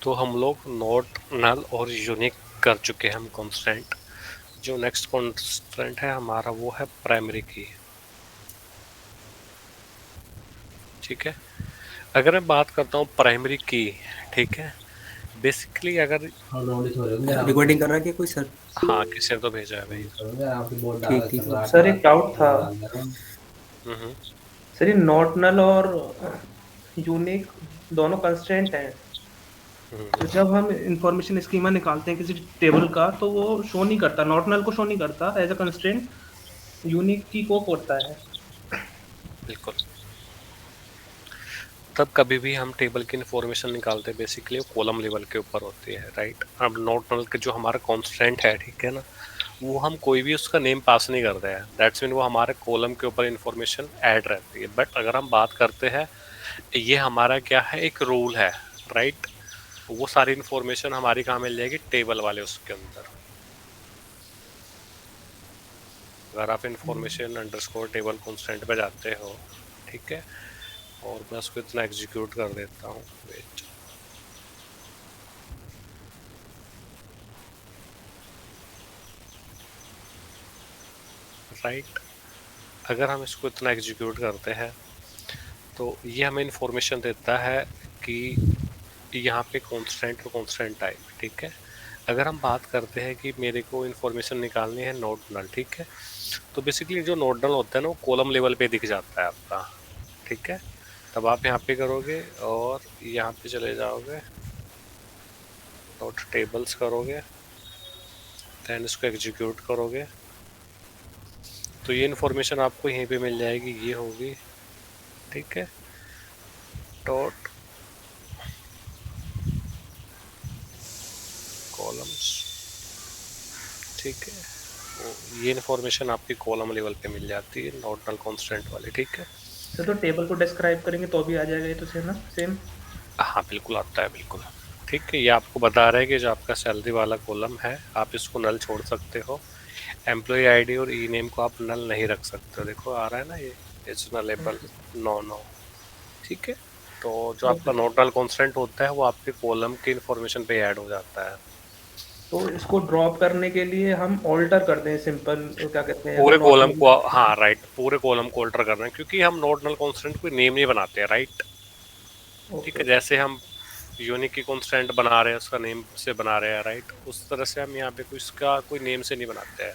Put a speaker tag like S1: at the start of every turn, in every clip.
S1: तो हम लोग नोट नल और यूनिक कर चुके हैं हम कॉन्स्टेंट। जो नेक्स्ट कॉन्स्टेंट है हमारा वो है प्राइमरी की। ठीक है, अगर मैं बात करता हूँ प्राइमरी की, ठीक है, बेसिकली अगर
S2: रिकॉर्डिंग कर रहा है क्या कोई सर?
S1: हाँ किसी ने तो भेजा है भाई।
S2: ठीक ठीक।
S3: सर एक डाउट था।
S1: हम्म।
S3: सर ये नॉट नल और यूनिक दोनों कंस्ट्रेंट हैं। तो
S1: हम्म।
S3: जब हम इंफॉर्मेशन स्कीमा निकालते हैं किसी टेबल का तो वो शो नहीं करता, नॉट नल को शो नहीं करता एज अ कंस्ट्रेंट, यूनिक की को करता है।
S1: बिल्कुल, तब कभी भी हम टेबल की इन्फॉर्मेशन निकालते हैं बेसिकली कॉलम लेवल के ऊपर होती है, राइट। अब नोट नल के जो हमारा कॉन्स्टेंट है, ठीक है ना, वो हम कोई भी उसका नेम पास नहीं करते हैं, दैट्स मीन वो हमारे कॉलम के ऊपर इन्फॉर्मेशन ऐड रहती है। बट अगर हम बात करते हैं, ये हमारा क्या है, एक रूल है, राइट। वो सारी इन्फॉर्मेशन हमारी कहाँ मिल जाएगी, टेबल वाले उसके अंदर। अगर आप इन्फॉर्मेशन अंडरस्कोर टेबल कॉन्स्टेंट पे जाते हो, ठीक है, और मैं उसको इतना एग्जीक्यूट कर देता हूँ, वेट, राइट। अगर हम इसको इतना एग्जीक्यूट करते हैं तो ये हमें इन्फॉर्मेशन देता है कि यहाँ पे कांस्टेंट और कांस्टेंट टाइप, ठीक है। अगर हम बात करते हैं कि मेरे को इन्फॉर्मेशन निकालनी है नोड नल, ठीक है, तो बेसिकली जो नोड नल होता है ना वो कॉलम लेवल पे दिख जाता है आपका, ठीक है। तब आप यहाँ पे करोगे और यहाँ पे चले जाओगे, नोट टेबल्स करोगे, देन इसको एग्जीक्यूट करोगे, तो ये इन्फॉर्मेशन आपको यहीं पे मिल जाएगी, ये होगी, ठीक है, डॉट कॉलम्स, ठीक है। तो ये इन्फॉर्मेशन आपकी कॉलम लेवल पे मिल जाती है नॉट नल कांस्टेंट वाली, ठीक है।
S3: सर तो टेबल को डिस्क्राइब करेंगे तो भी आ जाएगा ये तो सेम ना, सेम।
S1: हाँ बिल्कुल आता है, बिल्कुल। ठीक है, ये आपको बता रहा है कि जो आपका सैलरी वाला कॉलम है आप इसको नल छोड़ सकते हो, एम्प्लॉय आईडी और ई नेम को आप नल नहीं रख सकते हो। देखो आ रहा है ना ये, इट्स नलेबल, नो नो, ठीक है। तो जो
S3: ओके
S1: आपका
S3: सर।
S1: नॉट नल कांस्टेंट होता है वो आपके कॉलम की इन्फॉर्मेशन पे ऐड हो जाता है।
S3: तो इसको ड्रॉप करने के लिए हम ऑल्टर कर दें, सिंपल क्या कहते हैं, अगर
S1: पूरे
S3: नॉट
S1: कॉलम
S3: नल।
S1: को, हाँ राइट, पूरे कॉलम को अल्टर कर रहे हैं क्योंकि हम नॉट नल कांस्टेंट कोई नेम नहीं बनाते हैं, राइट। ठीक
S3: ओके
S1: है,
S3: ओके।
S1: जैसे हम यूनिक की कांस्टेंट बना रहे हैं उसका नेम से बना रहे हैं, राइट, उस तरह से हम यहाँ पे कोई इसका कोई नेम से नहीं बनाते हैं।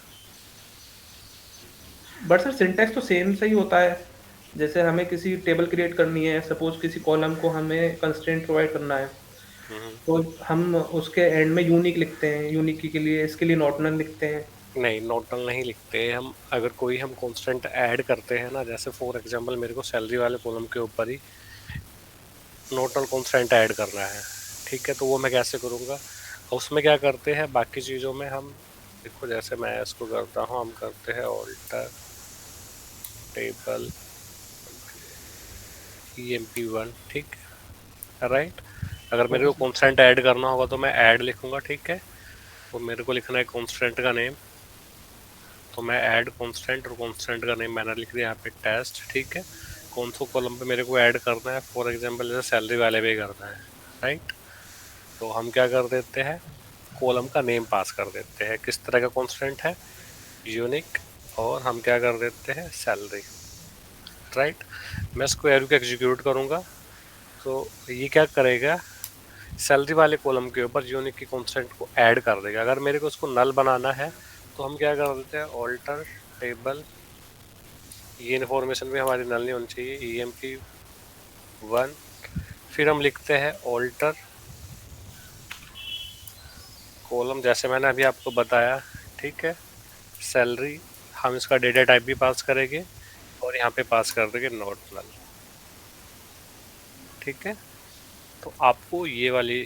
S3: बट सर सिंटैक्स तो सेम से ही होता है। जैसे हमें किसी टेबल क्रिएट करनी है, सपोज किसी कॉलम को हमें कंस्ट्रेंट प्रोवाइड करना है,
S1: हम्म।
S3: तो हम उसके एंड में यूनिक लिखते हैं, यूनिक के लिए इसके लिए नॉट नल लिखते हैं।
S1: नहीं, नॉट नल नहीं लिखते हम। अगर कोई हम कांस्टेंट ऐड करते हैं ना, जैसे फॉर एग्जांपल मेरे को सैलरी वाले कॉलम के ऊपर ही नॉट नल कांस्टेंट ऐड करना है, ठीक है, तो वो मैं कैसे करूँगा। उसमें क्या करते हैं, बाकी चीज़ों में हम, देखो जैसे मैं इसको करता हूँ, हम करते हैं ऑल्टर टेबल emp1, ठीक है, राइट। अगर मेरे
S3: ओके
S1: को
S3: सर।
S1: कांस्टेंट ऐड करना होगा तो मैं ऐड लिखूंगा, ठीक है, और मेरे को लिखना है कांस्टेंट का नेम, तो मैं ऐड कांस्टेंट, और कांस्टेंट का नेम मैंने लिख दिया यहाँ पे टेस्ट, ठीक है। कौन सा कॉलम पे मेरे को ऐड करना है, फॉर एग्जांपल जैसे सैलरी वाले पे करना है, राइट। तो हम क्या कर देते हैं, कॉलम का नेम पास कर देते हैं, किस तरह का कांस्टेंट है, यूनिक, और हम क्या कर देते हैं, सैलरी, राइट। मैं इसको एरो को एग्जीक्यूट करूँगा तो ये क्या करेगा, सैलरी वाले कॉलम के ऊपर यूनिक की कांस्टेंट को ऐड कर देगा। अगर मेरे को उसको नल बनाना है तो हम क्या कर देते हैं, ऑल्टर टेबल, ये इन्फॉर्मेशन भी हमारी नल नहीं होनी चाहिए, emp1, फिर हम लिखते हैं ऑल्टर कॉलम, जैसे मैंने अभी आपको बताया, ठीक है, सैलरी, हम इसका डेटा टाइप भी पास करेंगे और यहाँ पे पास कर देंगे नॉट नल, ठीक है। तो आपको ये वाली,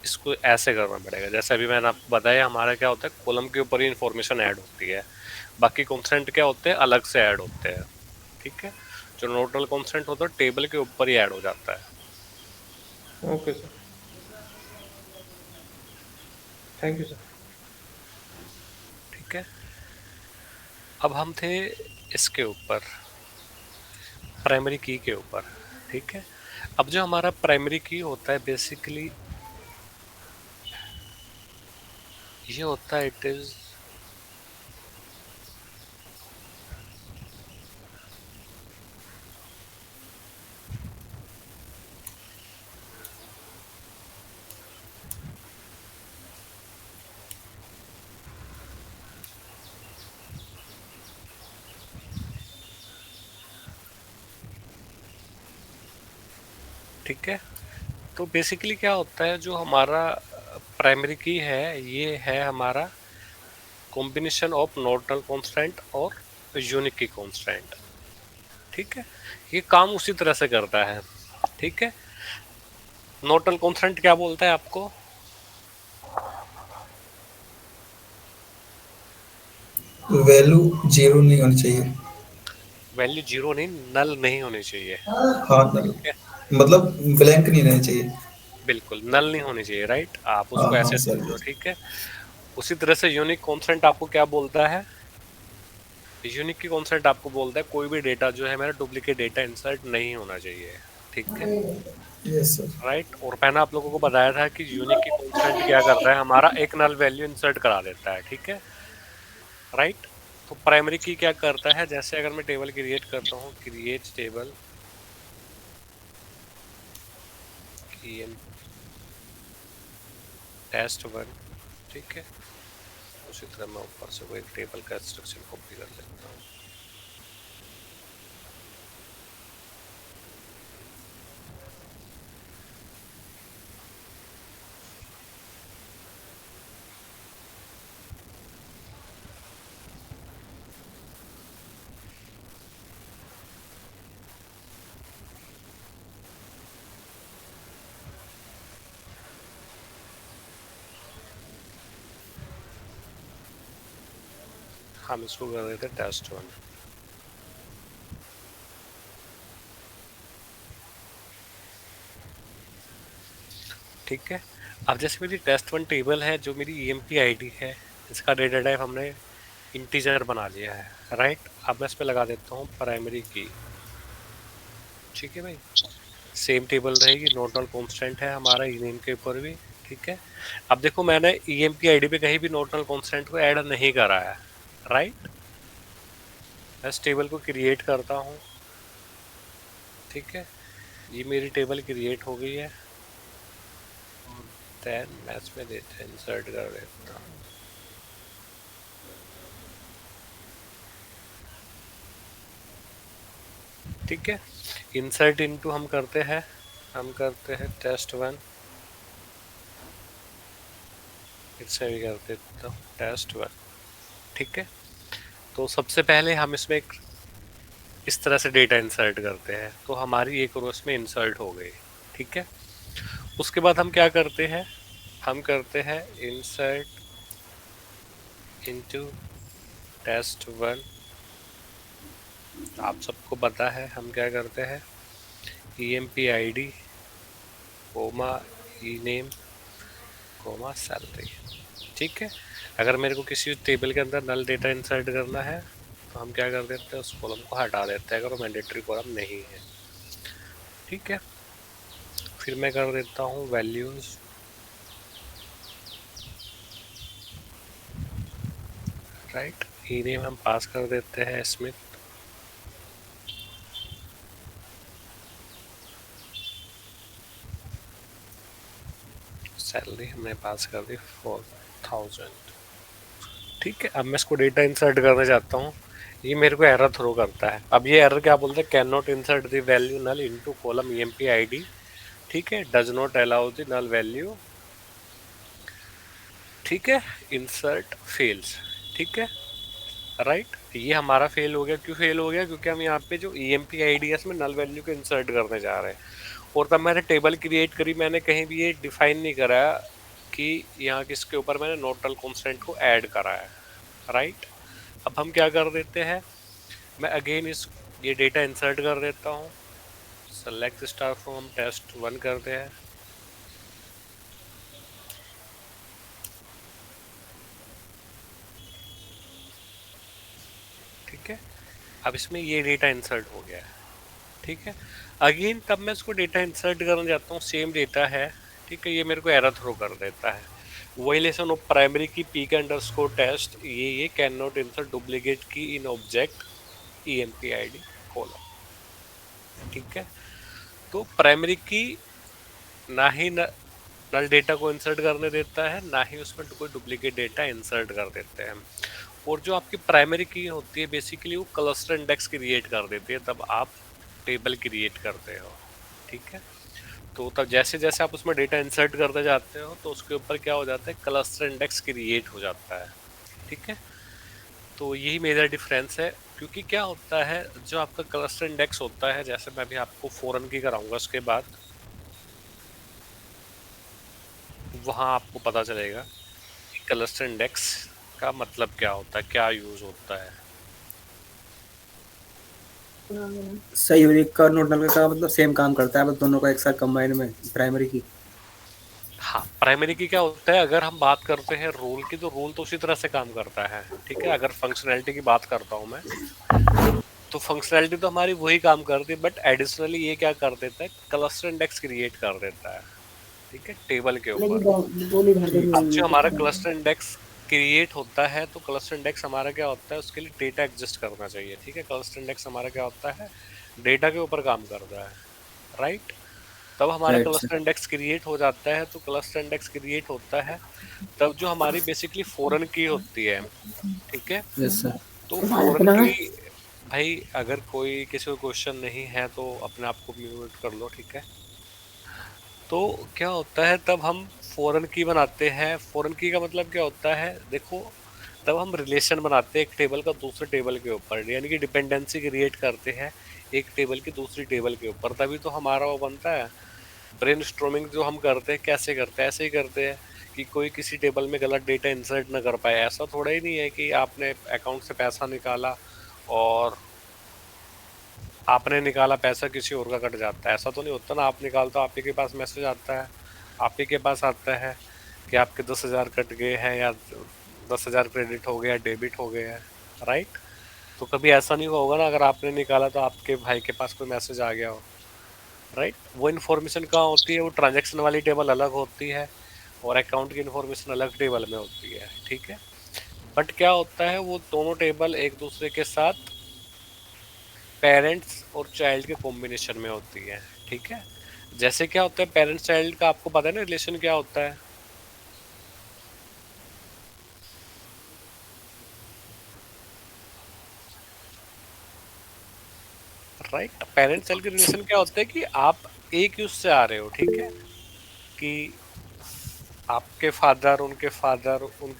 S1: इसको ऐसे करना पड़ेगा जैसे अभी मैंने आपको बताया, हमारा क्या होता है, कॉलम के ऊपर ही इन्फॉर्मेशन ऐड होती है, बाकी कॉन्स्टेंट क्या होते हैं, अलग से ऐड होते हैं, ठीक है। जो नोटल कॉन्स्टेंट होता है टेबल के ऊपर ही ऐड हो जाता है।
S3: Okay sir, thank you sir.
S1: ठीक है, अब हम थे इसके ऊपर, प्राइमरी की के ऊपर, ठीक है। अब जो हमारा प्राइमरी की होता है बेसिकली ये होता है इट इज ठीक है। तो बेसिकली क्या होता है, जो हमारा प्राइमरी की है ये है हमारा कॉम्बिनेशन ऑफ नॉर्टल कांस्टेंट और यूनिक की कांस्टेंट। ठीक है, ये काम उसी तरह से करता है। ठीक है, नॉर्टल कांस्टेंट क्या बोलता है आपको?
S4: वैल्यू जीरो नहीं होनी चाहिए।
S1: वैल्यू जीरो नहीं, नल नहीं होनी चाहिए।
S4: हाँ
S1: ठीक है,
S4: मतलब ब्लैंक नहीं रहना चाहिए।
S1: बिल्कुल नल नहीं होनी चाहिए, राइट। आप
S4: हाँ
S1: उसको
S4: हाँ
S1: ऐसे
S4: सर।
S1: समझो। ठीक है, उसी तरह से यूनिक कांस्टेंट आपको क्या बोलता है? यूनिक की कांस्टेंट आपको बोलता है कोई भी डेटा जो है मेरा डुप्लीकेट डेटा इंसर्ट नहीं होना चाहिए। ठीक है,
S4: यस सर।
S1: राइट। और मैंने आप लोगों को बताया था कि यूनिक की कांस्टेंट क्या करता है, हमारा एक नल वैल्यू इंसर्ट करा देता है। ठीक है, राइट। तो प्राइमरी की क्या करता है, जैसे अगर मैं टेबल क्रिएट करता हूँ, क्रिएट टेबल टेस्ट वन। ठीक है, उसी तरह मैं ऊपर से कोई टेबल का इंस्ट्रक्शन कॉपी कर लेता हूँ। हम इसको कर देते हैं टेस्ट वन। ठीक है, अब जैसे मेरी टेस्ट वन टेबल है, जो मेरी ईएमपी आईडी है, इसका डेटा टाइप हमने इंटीजर बना लिया है, राइट। अब मैं इस पे लगा देता हूँ प्राइमरी की। ठीक है भाई, सेम टेबल रहेगी, नॉर्मल कांस्टेंट है हमारा ईनेम के ऊपर भी। ठीक है, अब देखो मैंने ईएमपी आईडी पे कहीं भी नॉर्मल कांस्टेंट को ऐड नहीं करा है, राइट। मैं इस टेबल को क्रिएट करता हूँ। ठीक है, ये मेरी टेबल क्रिएट हो गई है। देन मैं इसमें देते इंसर्ट कर देता हूँ। ठीक है, इंसर्ट इनटू हम करते हैं टेस्ट वन। इससे भी कर देता हूँ टेस्ट वन। ठीक है, तो सबसे पहले हम इसमें एक इस तरह से डेटा इंसर्ट करते हैं, तो हमारी एक रो इसमें इंसर्ट हो गई। ठीक है, उसके बाद हम क्या करते हैं, हम करते हैं इंसर्ट इनटू टेस्ट वन। आप सबको पता है हम क्या करते हैं, ईएमपी आईडी कोमा ई नेम कोमा सैलरी। ठीक है, अगर मेरे को किसी टेबल के अंदर नल डेटा इंसर्ट करना है तो हम क्या कर देते हैं, उस कॉलम को हटा देते हैं अगर वो मैंडेटरी कॉलम नहीं है। ठीक है, फिर मैं कर देता हूँ वैल्यूज, राइट। ई नेम हम पास कर देते हैं स्मिथ। सैलरी हमने पास कर दी 4000। ठीक है, अब मैं इसको डेटा इंसर्ट करना चाहता हूँ, ये मेरे को एरर थ्रो करता है। अब ये एरर क्या बोलता है, can not insert the value null into column EMP ID. ठीक है, does not allow the null value. ठीक है, इंसर्ट फेल्स। ठीक है, राइट। ये हमारा फेल हो गया। क्यों फेल हो गया, क्योंकि हम यहाँ पे जो ईएमपी आईडी है इसमें नल वैल्यू को इंसर्ट करने जा रहे हैं, और तब मैंने टेबल क्रिएट करी, मैंने कहीं भी ये डिफाइन नहीं करा कि यहाँ किसके ऊपर मैंने नॉर्मल कांस्टेंट को ऐड करा है, राइट। अब हम क्या कर देते हैं, मैं अगेन ये डेटा इंसर्ट कर देता हूँ, select star from test one करते हैं। ठीक है, अब इसमें ये डेटा इंसर्ट हो गया है। ठीक है, अगेन तब मैं इसको डेटा इंसर्ट करना चाहता हूँ, सेम डेटा है। ठीक है, ये मेरे को एरर थ्रो कर देता है। वायलेशन ऑफ प्राइमरी की पी के अंडरस्कोर टेस्ट ये कैन नॉट इंसर्ट डुप्लीकेट की इन ऑब्जेक्ट ईएमपी आईडी कॉलम। ठीक है, तो प्राइमरी की ना ही नल डेटा को इंसर्ट करने देता है, ना ही उसमें कोई डुप्लीकेट डेटा इंसर्ट कर देते हैं। और जो आपकी प्राइमरी की होती है बेसिकली वो क्लस्टर इंडेक्स क्रिएट कर देती है, तब आप टेबल क्रिएट करते हो। ठीक है, तो तब जैसे जैसे आप उसमें डेटा इंसर्ट करते जाते हो तो उसके ऊपर क्या हो जाता है, क्लस्टर इंडेक्स क्रिएट हो जाता है। ठीक है, तो यही मेजर डिफरेंस है, क्योंकि क्या होता है जो आपका क्लस्टर इंडेक्स होता है, जैसे मैं भी आपको फॉरन की कराऊंगा उसके बाद वहाँ आपको पता चलेगा कि क्लस्टर इंडेक्स का मतलब क्या होता है, क्या यूज होता है।
S2: सही यूनिक का नोडल का मतलब सेम काम करता है, बस दोनों का एक साथ कंबाइन में प्राइमरी की।
S1: हाँ, प्राइमरी की क्या होता है, अगर हम बात करते हैं रूल की तो रूल तो उसी तरह से काम करता है। ठीक है, अगर फंक्शनैलिटी की बात करता हूँ मैं तो फंक्शनैलिटी तो हमारी वही काम करती है, बट एडिशनली ये क्या कर देता है, क्लस्टर इंडेक्स क्रिएट कर देता है। ठीक है, टेबल के ऊपर। अब जो हमारा क्लस्टर इंडेक्स क्रिएट होता है तो क्लस्टर इंडेक्स हमारा क्या होता है, उसके लिए डेटा एग्जिस्ट करना चाहिए। ठीक है, क्लस्टर इंडेक्स हमारा क्या होता है, डेटा के ऊपर काम करता है, राइट। तब हमारा
S2: Right,
S1: क्लस्टर इंडेक्स क्रिएट हो जाता है, तो क्लस्टर इंडेक्स क्रिएट होता है तब जो हमारी बेसिकली फॉरेन की होती है। ठीक है,
S2: यस सर।
S1: तो फॉरेन की भाई अगर कोई किसी को क्वेश्चन नहीं है तो अपने आप को म्यूट कर लो। ठीक है, तो क्या होता है तब हम फॉरेन की बनाते हैं। फॉरेन की का मतलब क्या होता है, देखो तब हम रिलेशन बनाते हैं एक टेबल का दूसरे टेबल के ऊपर, यानी कि डिपेंडेंसी क्रिएट करते हैं एक टेबल की दूसरी टेबल के ऊपर, तभी तो हमारा वो बनता है। ब्रेनस्टॉर्मिंग जो हम करते हैं कैसे करते हैं, ऐसे ही करते हैं कि कोई किसी टेबल में गलत डेटा इंसर्ट ना कर पाए। ऐसा थोड़ा ही नहीं है कि आपने अकाउंट से पैसा निकाला और आपने निकाला पैसा किसी और का कट जाता है, ऐसा तो नहीं होता ना। आप निकालते हो, आप ही के पास मैसेज आता है, आप ही के पास आता है कि आपके 10,000 कट गए हैं या 10,000 क्रेडिट हो गया, डेबिट हो गया है, राइट। तो कभी ऐसा नहीं होगा ना अगर आपने निकाला तो आपके भाई के पास कोई मैसेज आ गया हो, राइट। वो इन्फॉर्मेशन कहाँ होती है, वो ट्रांजैक्शन वाली टेबल अलग होती है और अकाउंट की इन्फॉर्मेशन अलग टेबल में होती है। ठीक है, बट क्या होता है वो दोनों टेबल एक दूसरे के साथ पेरेंट्स और चाइल्ड के कॉम्बिनेशन में होती है। ठीक है, जैसे क्या होता है पेरेंट्स चाइल्ड का आपको पता है ना रिलेशन क्या होता है, राइट। पेरेंट्स चाइल्ड के रिलेशन क्या होता है कि आप एक यूज से आ रहे हो। ठीक है, कि आपके फादर उनके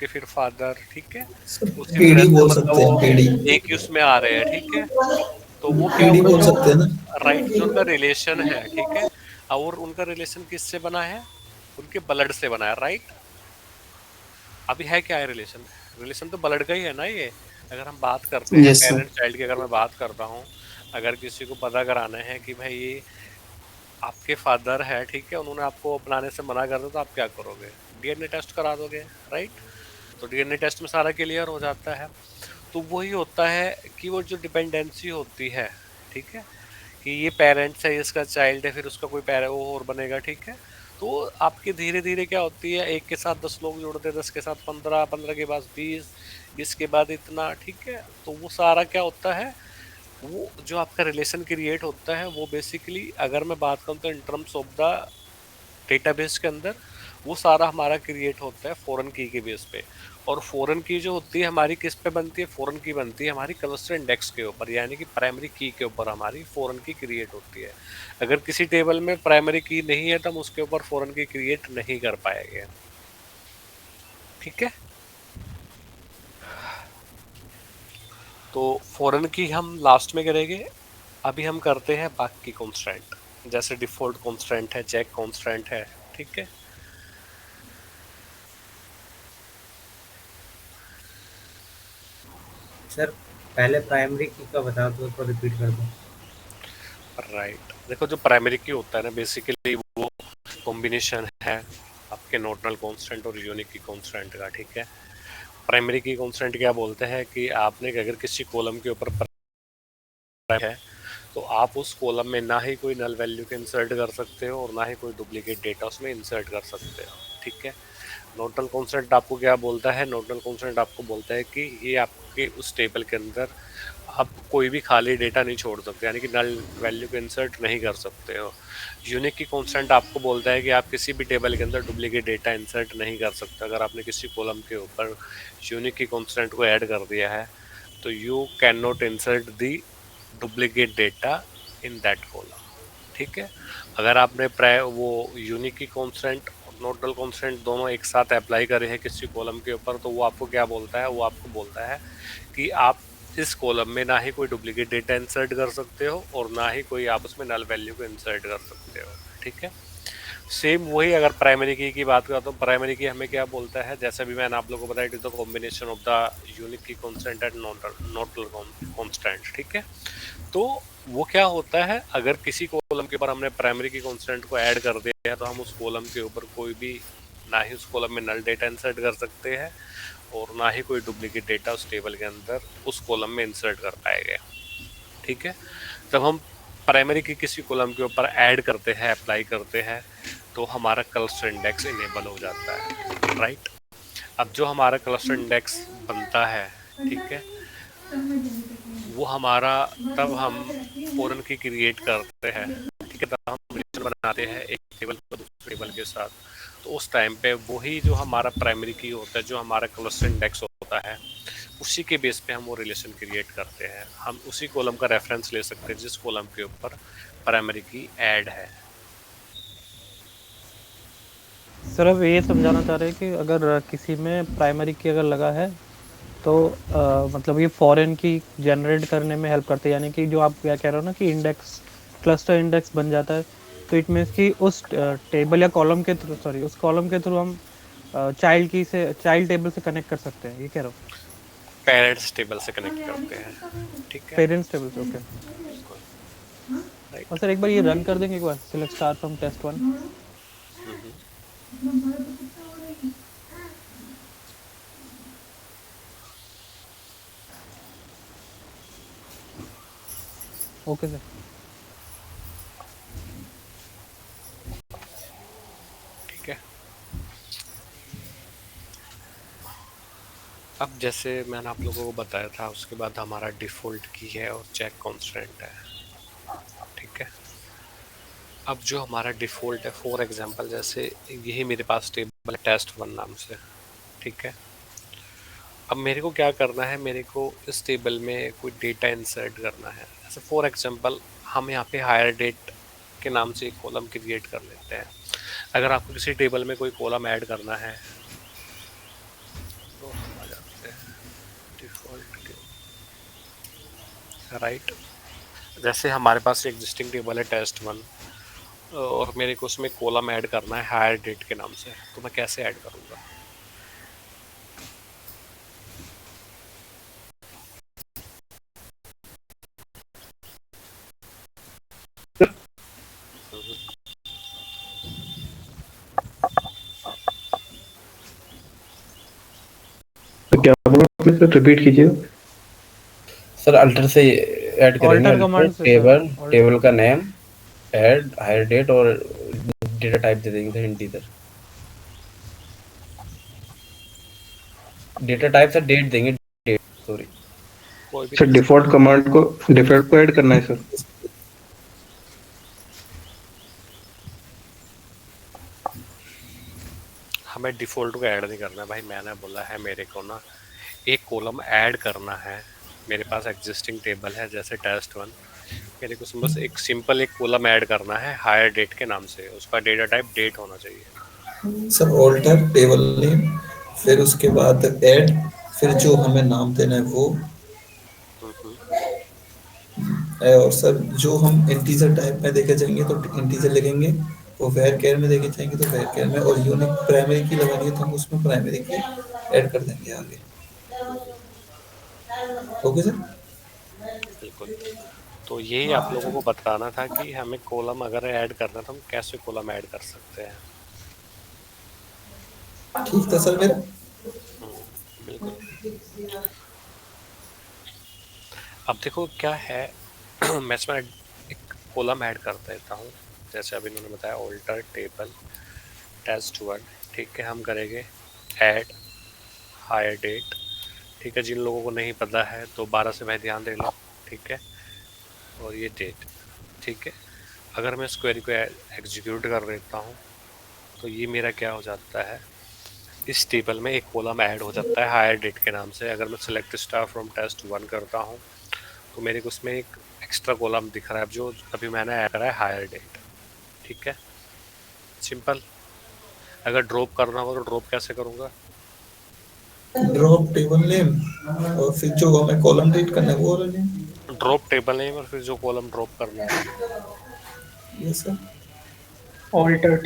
S1: फिर फादर, ठीक है, उसी तरह
S4: पीढ़ी
S1: से
S4: बोल
S1: मतलब
S4: सकते हैं,
S1: वो
S4: पीढ़ी।
S1: एक यूज में आ रहे हैं। ठीक है, तो वो क्या
S4: पीढ़ी
S1: हुआ
S4: बोल
S1: जो
S4: सकते हैं ना।
S1: राइट जो उनका रिलेशन है। ठीक है, और उनका रिलेशन किससे बना है, उनके ब्लड से बना है, राइट। अभी है क्या है रिलेशन, रिलेशन तो ब्लड का ही है ना ये। अगर हम बात करते हैं
S4: यस सर।
S1: पेरेंट चाइल्ड की, अगर मैं बात करता हूँ, अगर किसी को पता कराना है कि भाई ये आपके फादर है, ठीक है, उन्होंने आपको अपनाने से मना कर दिया, तो आप क्या करोगे, डीएनए टेस्ट करा दोगे, राइट। तो डीएनए टेस्ट में सारा क्लियर हो जाता है। तो वही होता है कि वो जो डिपेंडेंसी होती है, ठीक है, कि ये पेरेंट्स है, इसका चाइल्ड है, फिर उसका कोई पेरेंट वो और बनेगा। ठीक है, तो आपके धीरे धीरे क्या होती है, एक के साथ 10 लोग जुड़ते हैं, 10 के साथ 15, 15 के बाद 20, 20 के बाद इतना। ठीक है, तो वो सारा क्या होता है, वो जो आपका रिलेशन क्रिएट होता है वो बेसिकली अगर मैं बात करूँ तो in terms of the database के अंदर वो सारा हमारा क्रिएट होता है फॉरेन की के बेस पे। और फॉरेन की जो होती है हमारी किस पे बनती है, फॉरेन की बनती है हमारी क्लस्टर इंडेक्स के ऊपर, यानी कि प्राइमरी की के ऊपर हमारी फॉरेन की क्रिएट होती है। अगर किसी टेबल में प्राइमरी की नहीं है तो हम उसके ऊपर फॉरेन की क्रिएट नहीं कर पाएंगे। ठीक है, तो फॉरेन की हम लास्ट में करेंगे। अभी हम करते हैं बाकी कॉन्स्टेंट, जैसे डिफॉल्ट कॉन्स्टेंट है, चेक कॉन्स्टेंट है। ठीक है,
S5: सर पहले प्राइमरी की का बता दो तो रिपीट कर दो।
S1: राइट। देखो जो प्राइमरी की होता है ना बेसिकली वो कॉम्बिनेशन है आपके नॉर्मल कांस्टेंट और यूनिक की कांस्टेंट का। ठीक है, प्राइमरी की कांस्टेंट क्या बोलते हैं कि आपने अगर किसी कॉलम के ऊपर है तो आप उस कॉलम में ना ही कोई नल वैल्यू के इंसर्ट कर सकते हो और ना ही कोई डुप्लीकेट डेटा उसमें इंसर्ट कर सकते हो। ठीक है, नोडल कॉन्स्टेंट आपको क्या बोलता है? नोडल कॉन्स्टेंट आपको बोलता है कि ये आपके उस टेबल के अंदर आप कोई भी खाली डेटा नहीं छोड़ सकते, यानी कि नल वैल्यू को इंसर्ट नहीं कर सकते हो। यूनिक की कॉन्स्टेंट आपको बोलता है कि आप किसी भी टेबल के अंदर डुप्लीकेट डेटा इंसर्ट नहीं कर सकते। अगर आपने किसी कॉलम के ऊपर यूनिक की कॉन्स्टेंट को ऐड कर दिया है तो you can not insert the duplicate data in that column, ठीक है। अगर आपने वो यूनिक की कॉन्स्टेंट और नोडल कॉन्स्टेंट दोनों एक साथ अप्लाई करे हैं किसी कॉलम के ऊपर, तो वो आपको क्या बोलता है? वो आपको बोलता है कि आप इस कॉलम में ना ही कोई डुप्लीकेट डेटा इंसर्ट कर सकते हो और ना ही कोई आप उसमें नल वैल्यू को इंसर्ट कर सकते हो, ठीक है। सेम वही अगर प्राइमरी की बात करता हूँ, प्राइमरी की हमें क्या बोलता है? जैसे भी मैंने आप लोगों को बताया, it is the combination of the unique की कॉन्स्टेंट एंड नोडल कॉन्स्टेंट, ठीक है। तो वो क्या होता है, अगर किसी कॉलम के ऊपर हमने प्राइमरी की कॉन्स्टेंट को ऐड कर दिया है तो हम उस कॉलम के ऊपर कोई भी ना ही उस कॉलम में नल डेटा इंसर्ट कर सकते हैं और ना ही कोई डुप्लीकेट डेटा उस टेबल के अंदर उस कॉलम में इंसर्ट कर पाएंगे, ठीक है। जब हम प्राइमरी की किसी कॉलम के ऊपर ऐड करते हैं, अप्लाई करते हैं, तो हमारा क्लस्टर इंडेक्स इनेबल हो जाता है, राइट। अब जो हमारा क्लस्टर इंडेक्स बनता है, ठीक है, वो हमारा तब हम फॉरन की क्रिएट करते हैं, ठीक है, तब हम रिलेशन बनाते हैं एक टेबल को दूसरे टेबल के साथ। तो उस टाइम पे वही जो हमारा प्राइमरी की होता है, जो हमारा क्लस्टर इंडेक्स होता है, उसी के बेस पे हम वो रिलेशन क्रिएट करते हैं। हम उसी कॉलम का रेफरेंस ले सकते हैं जिस कॉलम के ऊपर प्राइमरी की ऐड है।
S6: सर अब ये समझाना चाह रहे हैं कि अगर किसी में प्राइमरी की अगर लगा है तो मतलब ये फॉरेन की जनरेट करने में हेल्प करते हैं, यानी कि जो आप क्या कह रहे हो ना कि इंडेक्स क्लस्टर इंडेक्स बन जाता है, तो इट मीन्स कि उस टेबल या कॉलम के थ्रू, सॉरी उस कॉलम के थ्रू हम चाइल्ड टेबल से कनेक्ट कर सकते हैं, ये कह रहा हूँ।
S1: पेरेंट्स टेबल से कनेक्ट करते हैं, ठीक है,
S6: पेरेंट्स टेबल से, ओके।
S1: राइट।
S6: और सर एक बार ये रन कर देंगे एक बार, select star from test 1। Okay sir.
S1: ठीक है। अब जैसे मैंने आप लोगों को बताया था, उसके बाद हमारा डिफ़ॉल्ट की है और चेक कॉन्स्टेंट है, ठीक है। अब जो हमारा डिफ़ॉल्ट है, फॉर एग्जांपल जैसे यही मेरे पास टेबल है test1 नाम से, ठीक है। अब मेरे को क्या करना है, मेरे को इस टेबल में कोई डेटा इंसर्ट करना है। जैसे फॉर एग्जांपल हम यहाँ पे हायर डेट के नाम से एक कॉलम क्रिएट कर लेते हैं। अगर आपको किसी टेबल में कोई कॉलम ऐड करना है तो हम आ जाते हैं डिफ़ॉल्ट के, राइट। जैसे हमारे पास एग्जिस्टिंग टेबल है test1 और मेरे को उसमें कॉलम ऐड करना है हायर डेट के नाम से, तो मैं कैसे ऐड करूँगा?
S7: क्या बोला आपने सर, रिपीट कीजिए।
S8: सर अल्टर से ऐड करेंगे,
S6: ऑल्टर कमांड से
S8: टेबल
S6: सर,
S8: टेबल का नेम, ऐड हायर डेट और डेटा टाइप दे देंगे sir, integer data type sir, date देंगे, डेट सॉरी
S1: कोई भी
S7: सर डिफॉल्ट को ऐड करना है सर।
S1: हमें डिफ़ॉल्ट को ऐड नहीं करना है भाई, मैंने बोला है मेरे को ना एक कॉलम ऐड करना है। मेरे पास एग्जिस्टिंग टेबल है जैसे test1, मेरे को बस एक सिंपल एक कॉलम ऐड करना है हायर डेट के नाम से, उसका डेटा टाइप डेट होना चाहिए।
S4: सर ऑल्टर टेबल नेम, फिर उसके बाद ऐड, फिर जो हमें नाम देना है वो, और सर जो हम इंटीजर टाइप में देखे जाएंगे तो इंटीजर लिखेंगे, और वेर केयर में देखे जाएंगे तो वेर केयर में, और यूनिक प्राइमरी की लगानी है तो हम उसमें प्राइमरी की ऐड कर देंगे आगे। Okay sir.
S1: बिल्कुल। तो यही आप लोगों को बताना था कि हमें कॉलम अगर ऐड करना तो हम कैसे कॉलम ऐड कर सकते हैं।
S4: ठीक था सर मेरा।
S1: बिल्कुल। अब देखो क्या है मैं इसमें एक कॉलम ऐड कर देता हूँ, जैसे अभी इन्होंने बताया ऑल्टर टेबल test1, ठीक है। हम करेंगे ऐड हायर डेट, ठीक है। जिन लोगों को नहीं पता है तो 12 से भाई ध्यान दे लो, ठीक है। और ये डेट, ठीक है। अगर मैं इस क्वेरी को एग्जीक्यूट कर देता हूँ तो ये मेरा क्या हो जाता है, इस टेबल में एक कॉलम ऐड हो जाता है हायर डेट के नाम से। अगर मैं सिलेक्ट स्टार फ्रॉम टेस्ट 1 करता हूँ तो मेरे को उसमें एक एक्स्ट्रा कॉलम दिख रहा है जो अभी मैंने ऐड करा है हायर डेट, ठीक है। सिंपल। अगर ड्रॉप करना हो तो ड्रॉप कैसे करूँगा?
S4: ड्रॉप टेबल नेम और फिर जो हमें कॉलम रीड करना है वो वाला नेम।
S1: ड्रॉप टेबल नेम और फिर जो कॉलम ड्रॉप करना है।
S4: Yes sir.
S3: Alter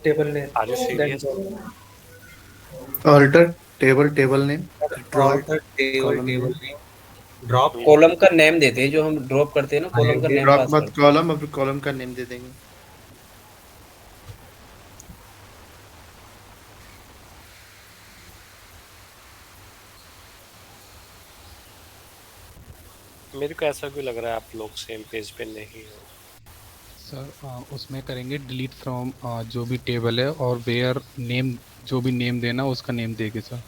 S3: table name
S1: are you serious?
S7: Alter table name drop
S5: alter table
S7: column
S5: table
S7: name
S5: name drop
S8: column का नेम देते हैं, जो हम ड्रॉप करते हैं ना, कॉलम का नेम
S7: ड्रॉप
S8: पास
S7: मत
S8: करते
S7: कॉलम, अब कॉलम का नेम दे देंगे।
S1: मेरे को ऐसा क्यों लग रहा है आप लोग सेम पेज पे नहीं हो?
S9: सर उसमें करेंगे डिलीट फ्रॉम जो भी टेबल है, और वेयर नेम, जो भी नेम देना उसका नेम देंगे सर।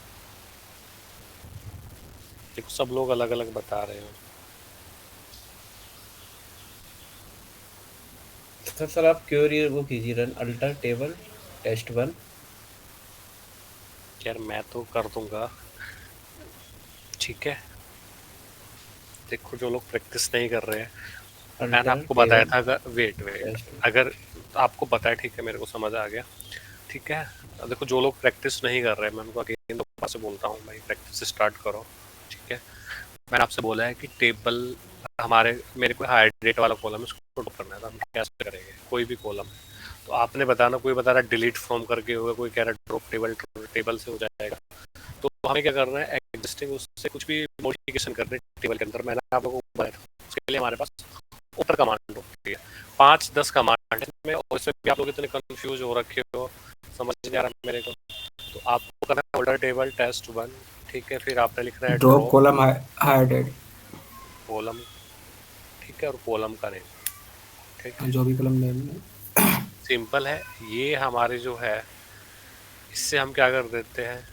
S1: देखो सब लोग अलग अलग बता रहे हो।
S8: हैं। सर आप क्वेरी वो कीजिए, रन अल्टर टेबल टेस्ट 1।
S1: यार मैं तो कर दूंगा, ठीक है। देखो जो लोग प्रैक्टिस नहीं कर रहे हैं, मैंने आपको बताया था। अगर वेट अगर आपको पता है, ठीक है, मेरे को समझ आ गया, ठीक है। देखो जो लोग प्रैक्टिस नहीं कर रहे हैं, मैं उनको अगेन दोबारा से बोलता हूँ भाई प्रैक्टिस स्टार्ट करो, ठीक है। मैंने आपसे बोला है कि टेबल मेरे को हायर डेट वाला कॉलम इसको ड्रॉप करना है, तो हम कैसे करेंगे? कोई भी कॉलम, तो आपने बताना, कोई बता रहा डिलीट फ्रॉम करके होगा, कोई कह रहा ड्रॉप टेबल से हो जाएगा। तो हमें क्या करना है, एग्जिस्टिंग उससे कुछ भी मॉडिफिकेशन करने टेबल के अंदर। मैंने आप लोगों को बताया था, उसके लिए हमारे पास ऊपर कमांड होती है, 5-10 कमांड में, और इसमें भी आप लोग इतने कंफ्यूज हो रखे हो, समझ नहीं आ रहा मेरे को। तो आपको करना है ऑल्टर टेबल टेस्ट 1, ठीक है। फिर आपने लिखना है
S2: drop column hire date,
S1: column, ठीक है, और कॉलम का नेम, ठीक है।
S2: जो भी कॉलम नेम है।
S1: सिंपल है। ये हमारे जो है, इससे हम क्या कर देते हैं,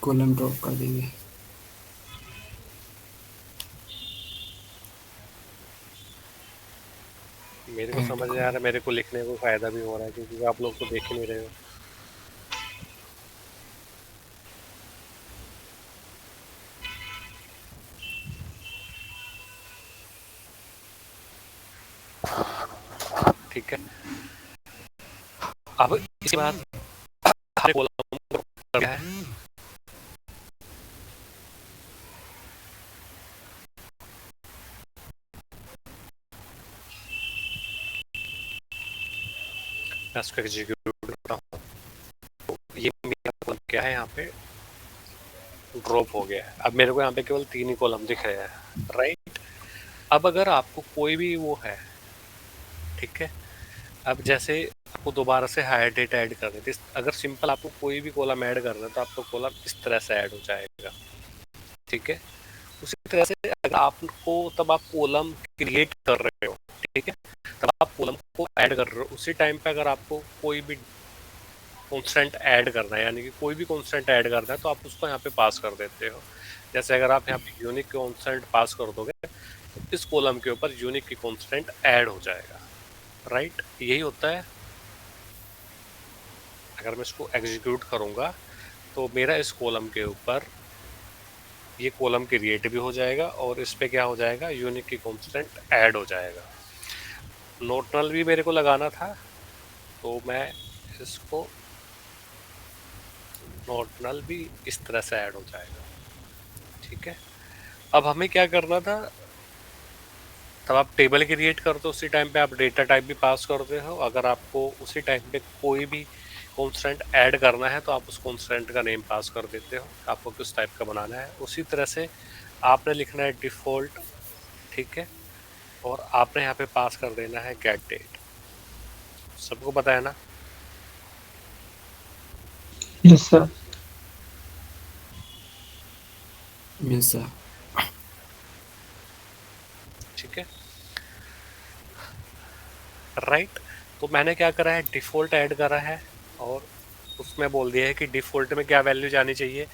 S2: कॉलम ड्रॉप कर देंगे।
S1: मेरे को समझ नहीं आ रहा, मेरे को लिखने को फायदा भी हो रहा है क्योंकि आप लोग तो देख ही नहीं रहे हो। ठीक है। अब इसके बाद हमारे कॉलम क्या है, मैं इसको एग्जीक्यूट करता हूँ। तो ये मेरा कॉलम क्या है, यहाँ पे ड्रॉप हो गया है। अब मेरे को यहाँ पे केवल 3 ही कॉलम दिख रहे हैं, राइट। अब अगर आपको कोई भी वो है, ठीक है, अब जैसे आपको दोबारा से हायर डेट ऐड करनी थी, अगर सिंपल आपको कोई भी कॉलम ऐड करना है तो आपका कॉलम इस तरह से ऐड हो जाएगा, ठीक है। उसी तरह से अगर आपको, तब आप कॉलम क्रिएट कर रहे हो, ठीक है, तब आप कॉलम को ऐड कर रहे हो, उसी टाइम पे अगर आपको कोई भी कॉन्स्टेंट ऐड करना है, यानी कि कोई भी कॉन्स्टेंट ऐड करना है, तो आप उसको यहाँ पे पास कर देते हो। जैसे अगर आप यहाँ पे यूनिक कॉन्स्टेंट पास कर दोगे तो इस कॉलम के ऊपर यूनिक की कॉन्स्टेंट ऐड हो जाएगा, राइट। यही होता है। अगर मैं इसको एग्जीक्यूट करूँगा तो मेरा इस कॉलम के ऊपर ये कॉलम क्रिएट भी हो जाएगा, और इस पे क्या हो जाएगा, यूनिक की कॉन्स्टेंट ऐड हो जाएगा। नोट नल भी मेरे को लगाना था, तो मैं इसको नोट नल भी इस तरह से ऐड हो जाएगा, ठीक है। अब हमें क्या करना था, तब आप टेबल क्रिएट करते हो, उसी टाइम पे आप डेटा टाइप भी पास करते हो। अगर आपको उसी टाइम पे कोई भी कॉन्स्टेंट ऐड करना है तो आप उस कॉन्स्टेंट का नेम पास कर देते हो, आपको किस टाइप का बनाना है। उसी तरह से आपने लिखना है डिफ़ॉल्ट, ठीक है, और आपने यहाँ पे पास कर देना है गेट डेट। सबको पता है ना?
S3: Yes sir.
S2: Yes sir.
S1: ठीक है। राइट। तो मैंने क्या करा है, डिफ़ॉल्ट ऐड करा है और उसमें बोल दिया है कि डिफ़ॉल्ट में क्या वैल्यू जानी चाहिए।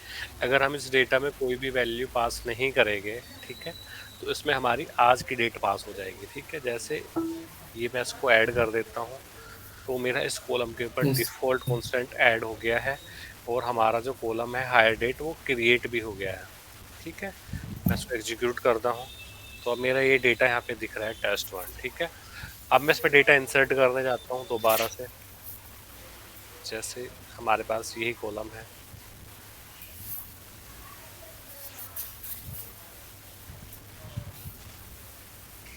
S1: अगर हम इस डेटा में कोई भी वैल्यू पास नहीं करेंगे, ठीक है, तो इसमें हमारी आज की डेट पास हो जाएगी, ठीक है। जैसे ये मैं इसको ऐड कर देता हूँ, तो मेरा इस कॉलम के ऊपर
S2: Yes.
S1: डिफ़ॉल्ट कॉन्स्टेंट ऐड हो गया है और हमारा जो कॉलम है हायर डेट वो क्रिएट भी हो गया है, ठीक है। मैं इसको एग्जीक्यूट करता हूँ, तो अब मेरा ये डेटा यहाँ पे दिख रहा है test1, ठीक है। अब मैं इसमें डेटा इंसर्ट करने जाता हूँ दोबारा से, जैसे हमारे पास यही कॉलम है,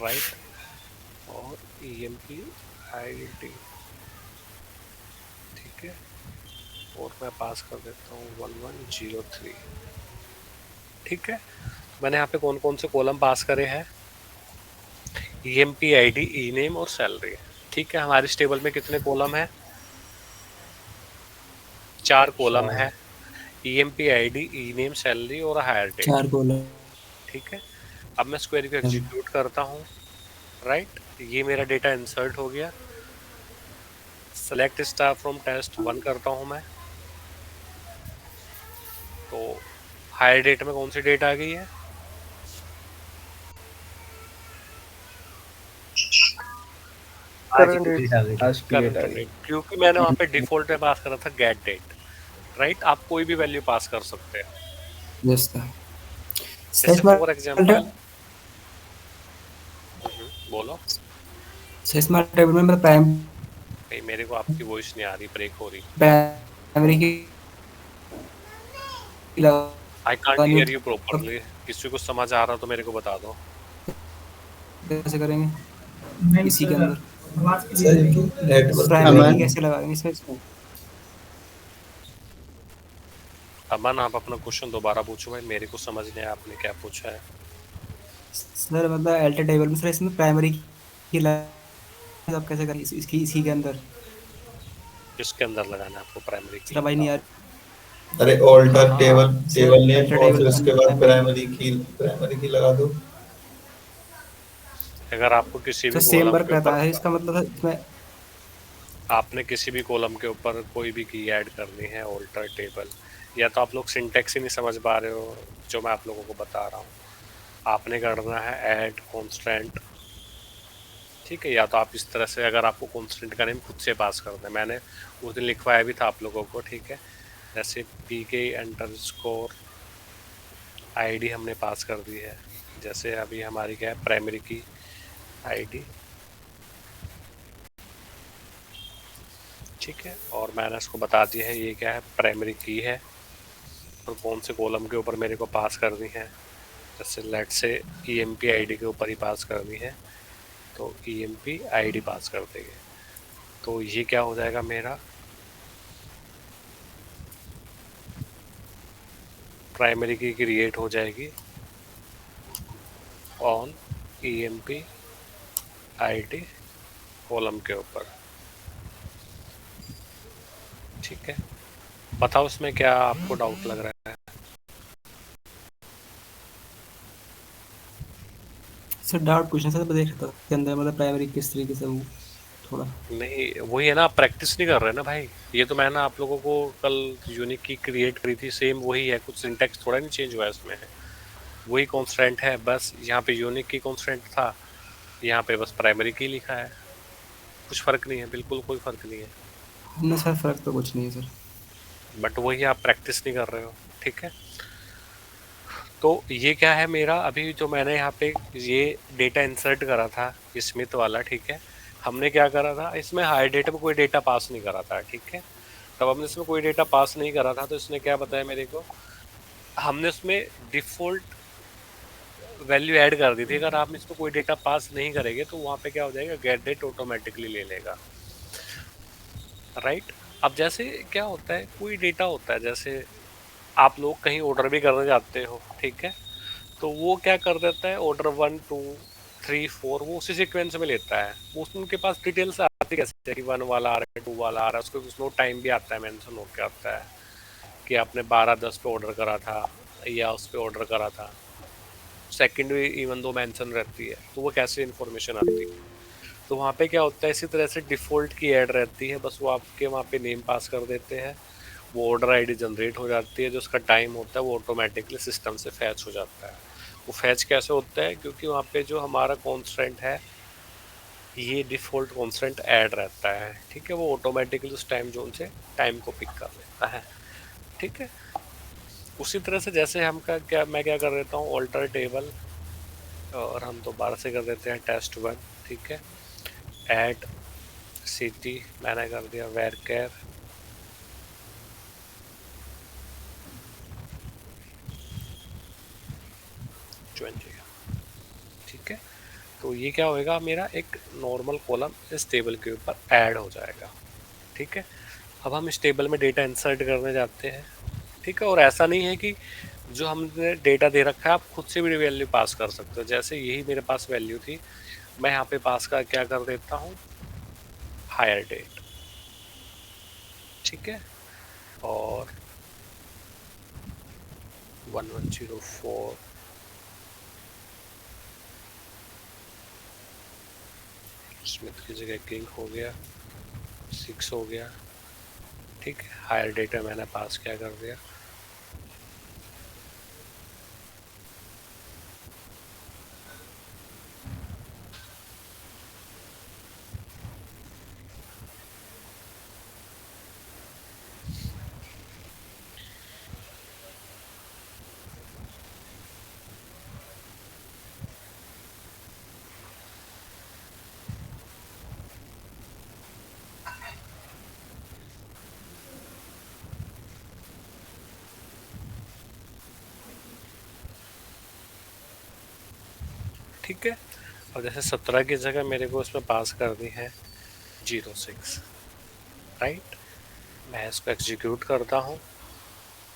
S1: राइट, और EMP ID, ठीक है, और मैं पास कर देता हूँ 1103, ठीक है। मैंने यहाँ पे कौन कौन से कॉलम पास करे हैं, EMP ID, ई नेम और सैलरी, ठीक है। हमारे इस टेबल में कितने कॉलम है, 4 कॉलम है, EMP ID, ई नेम, सैलरी और हायर डेट,
S2: 4 कॉलम।
S1: ठीक है। अब मैं इस क्वेरी को एग्जीक्यूट करता हूँ, राइट, ये मेरा डेटा इंसर्ट हो गया। सेलेक्ट स्टार फ्रॉम test1 करता हूँ मैं, तो हायर डेट में कौन सी डेट आ गई है,
S5: आज की डेट आ गई।
S8: आज की डेट आ गई।
S1: क्योंकि मैंने वहाँ पे डिफॉल्ट में पास करा था गेट डेट, राइट। आप कोई भी वैल्यू पास कर सकते हैं,
S2: यस सर।
S1: जैसे फॉर एग्जांपल, बोलो।
S2: सेस्मा टेबल में मतलब
S1: नहीं, मेरे को आपकी वॉइस नहीं आ रही, ब्रेक हो रही।
S2: प्राइमरी की
S1: I can't hear you properly. किसी को समझ आ रहा तो मेरे को बता दो।
S2: कैसे करेंगे इसी के अंदर
S4: सर इनकी नेटवर्क
S2: प्राइमरी कैसे लगाएंगे इसमें?
S1: अमन, आप अपना क्वेश्चन दोबारा पूछो भाई, मेरे को समझ नहीं आया आपने क्या पूछा है।
S2: सर मतलब एल्टर टेबल में सर इसमें प्राइमरी की आप कैसे करेंगे इसकी इसी के अंदर?
S1: किसके अंदर लगाना है आपको प्राइमरी की?
S2: सर भाई नहीं यार,
S4: अरे alter table table name
S2: alter
S4: और
S2: table
S4: फिर उसके बाद
S2: primary
S4: प्राइमरी की लगा दो।
S1: अगर आपको किसी भी
S2: तो सेम
S1: कॉलम
S2: वर्क
S1: के
S2: रहता
S1: ऊपर,
S2: है इसका मतलब है इसमें
S1: आपने किसी भी कॉलम के ऊपर कोई भी की ऐड करनी है, ऑल्टर टेबल, या तो आप लोग सिंटेक्स ही नहीं समझ पा रहे हो जो मैं आप लोगों को बता रहा हूँ। आपने करना है ऐड कॉन्स्टेंट, ठीक है, या तो आप इस तरह से, अगर आपको कॉन्स्टेंट का नेम खुद से पास करना है, मैंने उस दिन लिखवाया भी था आप लोगों को, ठीक है। जैसे PK_ID हमने पास कर दी है, जैसे अभी हमारी क्या है, प्राइमरी की ID, ठीक है, और मैंने इसको बता दिया है ये क्या है, प्राइमरी की है, और कौन से कॉलम के ऊपर मेरे को पास करनी है। जैसे लेट से EMP ID के ऊपर ही पास करनी है, तो EMP ID पास कर देंगे, तो ये क्या हो जाएगा, मेरा प्राइमरी की क्रिएट हो जाएगी ऑन EMP ID कॉलम के ऊपर, ठीक है। बताओ इसमें क्या आपको डाउट लग रहा है?
S2: सर डाउट क्वेश्चन सर देख रहा था के अंदर मतलब प्राइमरी किस तरीके से वो थोड़ा
S1: नहीं, वही है ना, आप प्रैक्टिस नहीं कर रहे ना भाई। ये तो मैंने आप लोगों को कल यूनिक की क्रिएट करी थी, सेम वही है, कुछ सिंटेक्स थोड़ा नहीं चेंज हुआ है इसमें, वही कॉन्स्टेंट है, बस यहाँ पे यूनिक की कॉन्स्टेंट था, यहाँ पे बस प्राइमरी की लिखा है, कुछ फ़र्क नहीं है, बिल्कुल कोई फ़र्क नहीं है।
S2: ना सर फर्क तो कुछ नहीं है सर,
S1: बट वही आप प्रैक्टिस नहीं कर रहे हो, ठीक है। तो ये क्या है मेरा, अभी जो मैंने यहाँ पे ये डेटा इंसर्ट करा था स्मिथ वाला, ठीक है, हमने क्या करा था, इसमें हायर डेट में कोई डेटा पास नहीं करा था, ठीक है। तब हमने इसमें कोई डेटा पास नहीं करा था, तो इसने क्या बताया मेरे को, हमने उसमें डिफ़ॉल्ट वैल्यू ऐड कर दी थी। अगर आप इसमें कोई डेटा पास नहीं करेंगे तो वहाँ पे क्या हो जाएगा, गेट डेट ऑटोमेटिकली ले लेगा, राइट। अब जैसे क्या होता है, कोई डेटा होता है, जैसे आप लोग कहीं ऑर्डर भी करने जाते हो, ठीक है, तो वो क्या कर देता है, ऑर्डर 1 2 3 4 वो उसी सीक्वेंस में लेता है, वो उसमें उनके पास डिटेल्स आती कैसे कि 1 वाला आ रहा है, 2 वाला आ रहा है, उसको कुछ नोट टाइम भी आता है, मेंशन हो के आता है कि आपने 12:10 पे ऑर्डर करा था या उस पर ऑर्डर करा था, सेकंड भी इवन दो मेंशन रहती है, तो वो कैसे इन्फॉर्मेशन आती है। तो वहाँ पे क्या होता है, इसी तरह से डिफ़ॉल्ट की ऐड रहती है, बस वो आपके वहाँ पे नेम पास कर देते हैं, वो ऑर्डर आईडी जनरेट हो जाती है, जो उसका टाइम होता है वो ऑटोमेटिकली सिस्टम से फैच हो जाता है। वो फैच कैसे होता है, क्योंकि वहाँ पे जो हमारा कॉन्स्टेंट है ये डिफ़ॉल्ट कॉन्स्टेंट ऐड रहता है, ठीक है, वो ऑटोमेटिकली उस टाइम जोन से टाइम को पिक कर लेता है, ठीक है। उसी तरह से जैसे मैं क्या कर देता हूँ, ऑल्टर टेबल, और हम दोबारा से कर देते हैं test1, ठीक है। ऐड सिटी मैंने कर दिया varchar, ठीक है। तो ये क्या होएगा, मेरा एक नॉर्मल कॉलम इस टेबल के ऊपर ऐड हो जाएगा, ठीक है। अब हम इस टेबल में डेटा इंसर्ट करने जाते हैं, ठीक है। और ऐसा नहीं है कि जो हमने डेटा दे रखा है आप खुद से भी वैल्यू पास कर सकते हो। जैसे यही मेरे पास वैल्यू थी, मैं यहाँ पे पास का क्या कर देता हूँ, हायर डेट, ठीक है। और 1104 स्मिथ की जगह किंग हो गया, 6 हो गया, ठीक है। हायर डेटा मैंने पास क्या कर दिया, ठीक है। और जैसे 17 की जगह मेरे को इसमें पास कर दी है 06, राइट। मैं इसको एग्जीक्यूट करता हूँ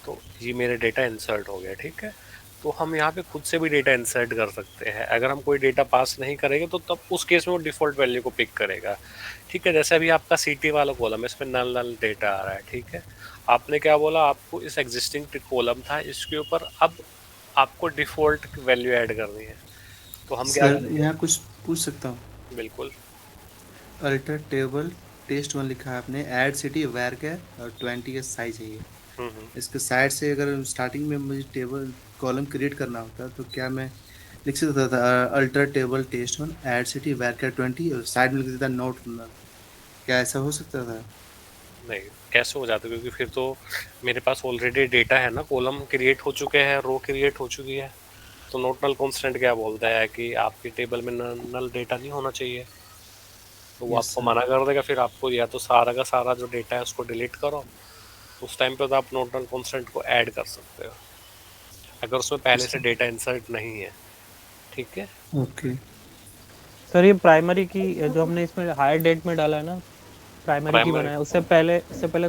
S1: तो ये मेरे डेटा इंसर्ट हो गया, ठीक है। तो हम यहाँ पे खुद से भी डेटा इंसर्ट कर सकते हैं। अगर हम कोई डेटा पास नहीं करेंगे तो तब उस केस में वो डिफ़ॉल्ट वैल्यू को पिक करेगा, ठीक है। जैसे अभी आपका सीटी वाला कॉलम है, इसमें नल नल डेटा आ रहा है, ठीक है। आपने क्या बोला, आपको इस एग्जिस्टिंग कॉलम था, इसके ऊपर अब आपको डिफ़ॉल्ट वैल्यू ऐड करनी है, तो हम क्या
S7: सर यहाँ कुछ पूछ सकता हूँ?
S1: बिल्कुल।
S7: अल्टर टेबल टेस्ट 1 लिखा है आपने, ऐड सिटी varchar और 20 का साइज चाहिए। इसके साइड से अगर स्टार्टिंग में मुझे टेबल कॉलम क्रिएट करना होता तो क्या मैं लिख सकता था alter table test 1 add city varchar 20 और साइड में लिख देता नोट null? क्या ऐसा हो सकता था?
S1: नहीं, कैसे हो जाता, क्योंकि फिर तो मेरे पास ऑलरेडी डेटा है ना, कॉलम क्रिएट हो चुके हैं, रो क्रिएट हो चुकी है। तो नोट नल कॉन्स्टेंट क्या बोलता है कि आपकी टेबल में नल डेटा नहीं होना चाहिए, तो वो
S7: Yes,
S1: आपको
S7: sir.
S1: मना कर देगा। फिर आपको या तो सारा का सारा जो डेटा है उसको डिलीट करो, उस टाइम पे तो आप नोट नल कॉन्स्टेंट को ऐड कर सकते हो, अगर उसमें पहले से डेटा इंसर्ट नहीं है, ठीक है।
S7: ओके
S6: सर ये प्राइमरी की जो हमने इसमें हायर डेट में डाला है ना, प्राइमरी की बनाया, उससे पहले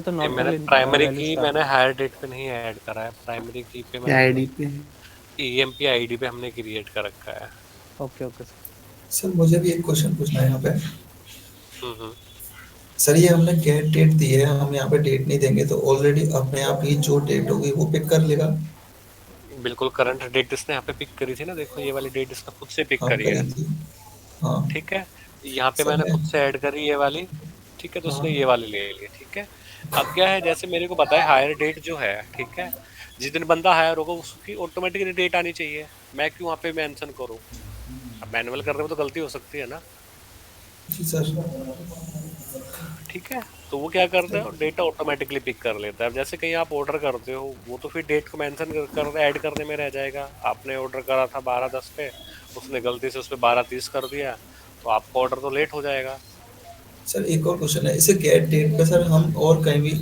S6: तो
S1: मैंने
S6: नॉर्मल
S1: प्राइमरी
S6: वैल्यूज
S1: की
S6: था।
S1: मैंने हायर डेट पे नहीं ऐड करा है, प्राइमरी की पे
S7: क्या
S1: मैंने
S7: आईडी पे है?
S1: EMP आईडी पे हमने क्रिएट कर रखा है।
S6: ओके ओके
S4: सर मुझे भी एक क्वेश्चन पूछना है यहाँ पे।
S1: हम्म।
S4: सर ये हमने गेट डेट दी है, हम यहाँ पे डेट नहीं देंगे तो ऑलरेडी अपने आप ही जो डेट होगी वो पिक कर लेगा।
S1: बिल्कुल, करंट डेट इसने यहाँ पे पिक करी थी ना, देखो ये वाली डेट इसने खुद से पिक
S4: हाँ
S1: करी है,
S4: करी थी। हाँ
S1: ठीक है। यहाँ पे
S4: सर
S1: मैंने
S4: मैं
S1: खुद से ऐड करी ये वाली, ठीक है, तो उसने
S4: हाँ
S1: ये वाली ले ली, ठीक है। अब क्या है, जैसे मेरे को पता है हायर डेट जो है, ठीक है, जिस दिन बंदा हायर होगा उसकी ऑटोमेटिकली डेट आनी चाहिए, मैं क्यों वहाँ पे मेंशन करूँ। अब मैनुअल करने में तो गलती हो सकती है ना,
S4: जी सर।
S1: ठीक है। तो वो क्या करता है, डेटा ऑटोमेटिकली पिक कर लेता है। अब जैसे कहीं आप ऑर्डर करते हो, वो तो फिर डेट को मेंशन कर ऐड करने में रह जाएगा। आपने ऑर्डर करा था 12:10 पे, उसने गलती से उस पर 12:30 कर दिया, तो आपका ऑर्डर तो लेट हो जाएगा।
S4: सर एक और क्वेश्चन है, इसे गेट डेट पे सर हम और कहीं भी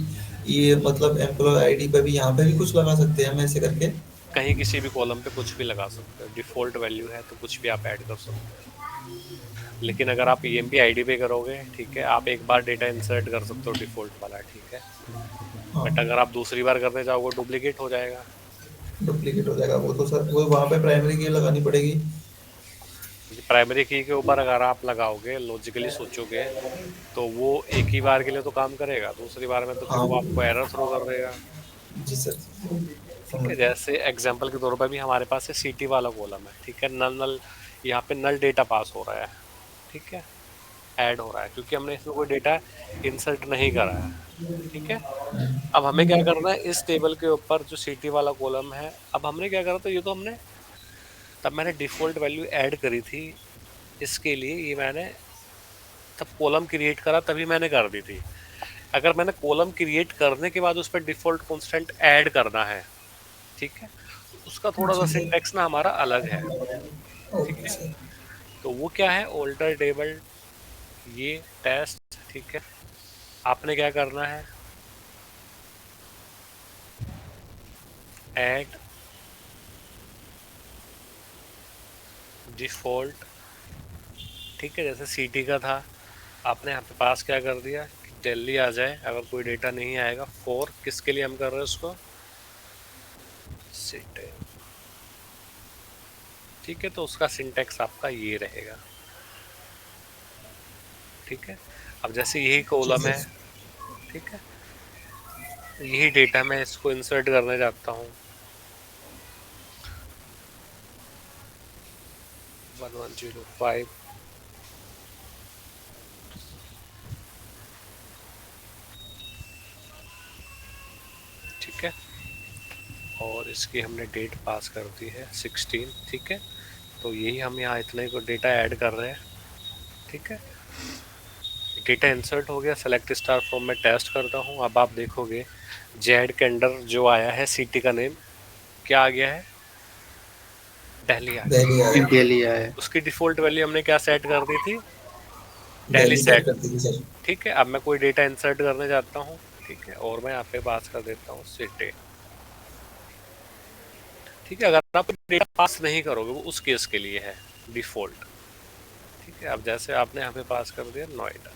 S4: ये मतलब एम्प्लॉय आईडी पे भी यहाँ पे भी कुछ लगा सकते हैं हम ऐसे करके?
S1: कहीं किसी भी कॉलम पे कुछ भी लगा सकते हो, डिफ़ॉल्ट वैल्यू है तो कुछ भी आप ऐड कर सकते हो। लेकिन अगर आप EMP आईडी पे करोगे, ठीक है, आप एक बार डेटा इंसर्ट कर सकते हो डिफ़ॉल्ट वाला, ठीक है। बट
S4: हाँ
S1: अगर आप दूसरी बार करने जाओगे डुप्लीकेट हो जाएगा।
S4: डुप्लीकेट हो जाएगा वो तो सर, वो वहाँ पे प्राइमरी की लगानी पड़ेगी।
S1: प्राइमरी की के ऊपर अगर आप लगाओगे, लॉजिकली सोचोगे, तो वो एक ही बार के लिए तो काम करेगा, दूसरी बार में तो फिर
S4: हाँ
S1: वो आपको एरर थ्रो कर देगा,
S4: जी सर
S1: ठीक है।
S4: समझ गया।
S1: जैसे एग्जांपल के तौर पर भी हमारे पास है सीटी वाला कॉलम है, ठीक है, नल नल यहाँ पे नल डेटा पास हो रहा है, ठीक है। ऐड हो रहा है, क्योंकि हमने इसमें कोई डेटा इंसर्ट नहीं करा है, ठीक है। अब हमें क्या करना है, इस टेबल के ऊपर जो सिटी वाला कॉलम है, अब हमने क्या करा था, ये तो हमने तब मैंने डिफ़ॉल्ट वैल्यू ऐड करी थी इसके लिए, ये मैंने तब कॉलम क्रिएट करा तभी मैंने कर दी थी। अगर मैंने कॉलम क्रिएट करने के बाद उस पर डिफ़ॉल्ट कांस्टेंट ऐड करना है, ठीक है, उसका थोड़ा सा सिंटैक्स ना हमारा अलग है, ठीक
S4: ओके
S1: है।
S4: सर।
S1: तो वो क्या है, ऑल्टर टेबल ये टेस्ट, ठीक है। आपने क्या करना है, ऐड डिफ़ॉल्ट, ठीक है, जैसे सिटी का था, आपने यहाँ पे पास क्या कर दिया कि दिल्ली आ जाए, अगर कोई डेटा नहीं आएगा। फॉर किसके लिए हम कर रहे हैं उसको, सिटी, ठीक है। तो उसका सिंटैक्स आपका ये रहेगा, ठीक है। अब जैसे यही कॉलम है, ठीक है, यही डेटा मैं इसको इंसर्ट करने जाता हूँ, 1105, ठीक है, और इसकी हमने डेट पास कर दी है 16, ठीक है। तो यही हम यहाँ इतने को डेटा ऐड कर रहे हैं, ठीक है। डेटा इंसर्ट हो गया, सेलेक्ट स्टार फ्रॉम में टेस्ट करता हूँ। अब आप देखोगे जेड के अंडर जो आया है सिटी का नेम क्या आ गया है, दिल्ली आ गया।
S7: दिल्ली आया।
S1: उसकी डिफ़ॉल्ट वैल्यू हमने क्या सेट कर दी थी, दिल्ली
S4: दिल्ली सेट
S1: सेट,
S4: कर दी थी सर।
S1: ठीक है। अब मैं कोई डेटा इंसर्ट करने जाता हूँ, ठीक है, और मैं यहाँ पे पास कर देता हूँ सिटी, ठीक है। अगर आप डेटा पास नहीं करोगे वो उस केस के लिए है डिफ़ॉल्ट, ठीक है। अब जैसे आपने यहाँ पे पास कर दिया नोएडा,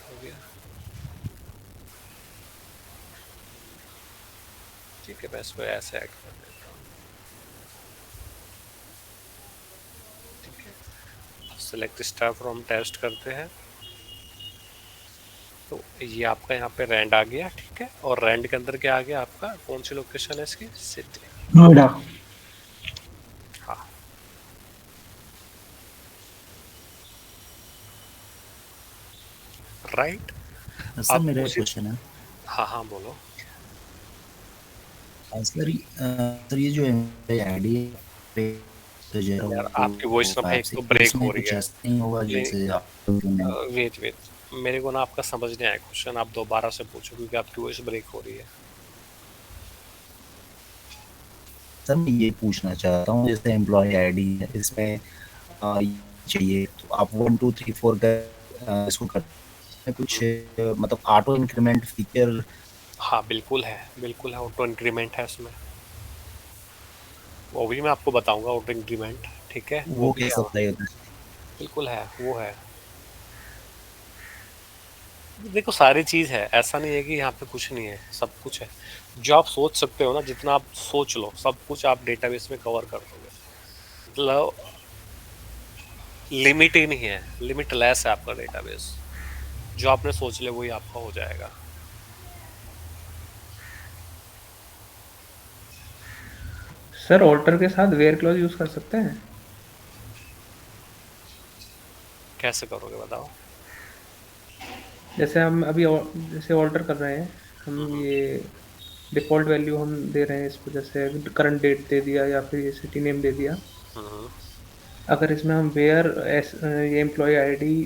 S1: हो गया, ठीक है। मैं इसको ऐसे ऐड कर देता हूँ, ठीक है। सेलेक्ट स्टार फ्रॉम टेस्ट करते हैं, तो ये आपका यहाँ पे रैंड आ गया, ठीक है। और रैंड के अंदर क्या आ गया आपका, कौन सी लोकेशन है इसकी, सिटी,
S2: नोएडा।
S1: हाँ, राइट।
S10: सर
S1: अब
S10: मेरा एक
S1: उसी,
S10: क्वेश्चन है।
S1: हाँ हाँ बोलो।
S10: सर ये जो आईडी पे तो जो है
S1: यार
S10: वो
S1: आपकी वॉइस ना भाई
S10: 5
S1: एक तो
S10: 6
S1: ब्रेक
S10: इसमें
S1: हो रही
S10: कुछ
S1: है,
S10: ऐसा नहीं होगा जैसे आप ने
S1: वेट वेट, मेरे को ना आपका समझ नहीं आया क्वेश्चन, आप दोबारा से पूछो क्योंकि आपकी वॉइस ब्रेक हो रही है।
S10: सर मैं ये पूछना चाहता हूँ जैसे एम्प्लॉय आईडी है इसमें चाहिए तो आप 1 2 3 4 का इसको करते हैं कुछ मतलब ऑटो इंक्रीमेंट फीचर।
S1: हाँ बिल्कुल है, बिल्कुल है, ऑटो इंक्रीमेंट है इसमें, वो भी मैं आपको बताऊंगा ऑटो इंक्रीमेंट, ठीक है, वो
S10: वो
S1: भी
S10: कैसे
S1: है,
S10: होता है उधर?
S1: बिल्कुल है, वो है। देखो सारी चीज़ है, ऐसा नहीं है कि यहाँ पे कुछ नहीं है, सब कुछ है। जो आप सोच सकते हो ना, जितना आप सोच लो सब कुछ आप डेटाबेस में कवर कर दोगे, मतलब लिमिट ही नहीं है, लिमिटलेस है आपका डेटाबेस, जो आपने सोच लिया वही आपका हो जाएगा।
S3: सर ऑल्टर के साथ वेयर क्लॉज यूज कर सकते हैं?
S1: कैसे करोगे बताओ।
S3: जैसे हम अभी जैसे ऑल्टर कर रहे हैं, हम ये डिफ़ॉल्ट वैल्यू हम दे रहे हैं इसको, जैसे करंट डेट दे दिया या फिर ये सिटी नेम दे दिया। अगर इसमें हम वेयर ये एम्प्लॉय आईडी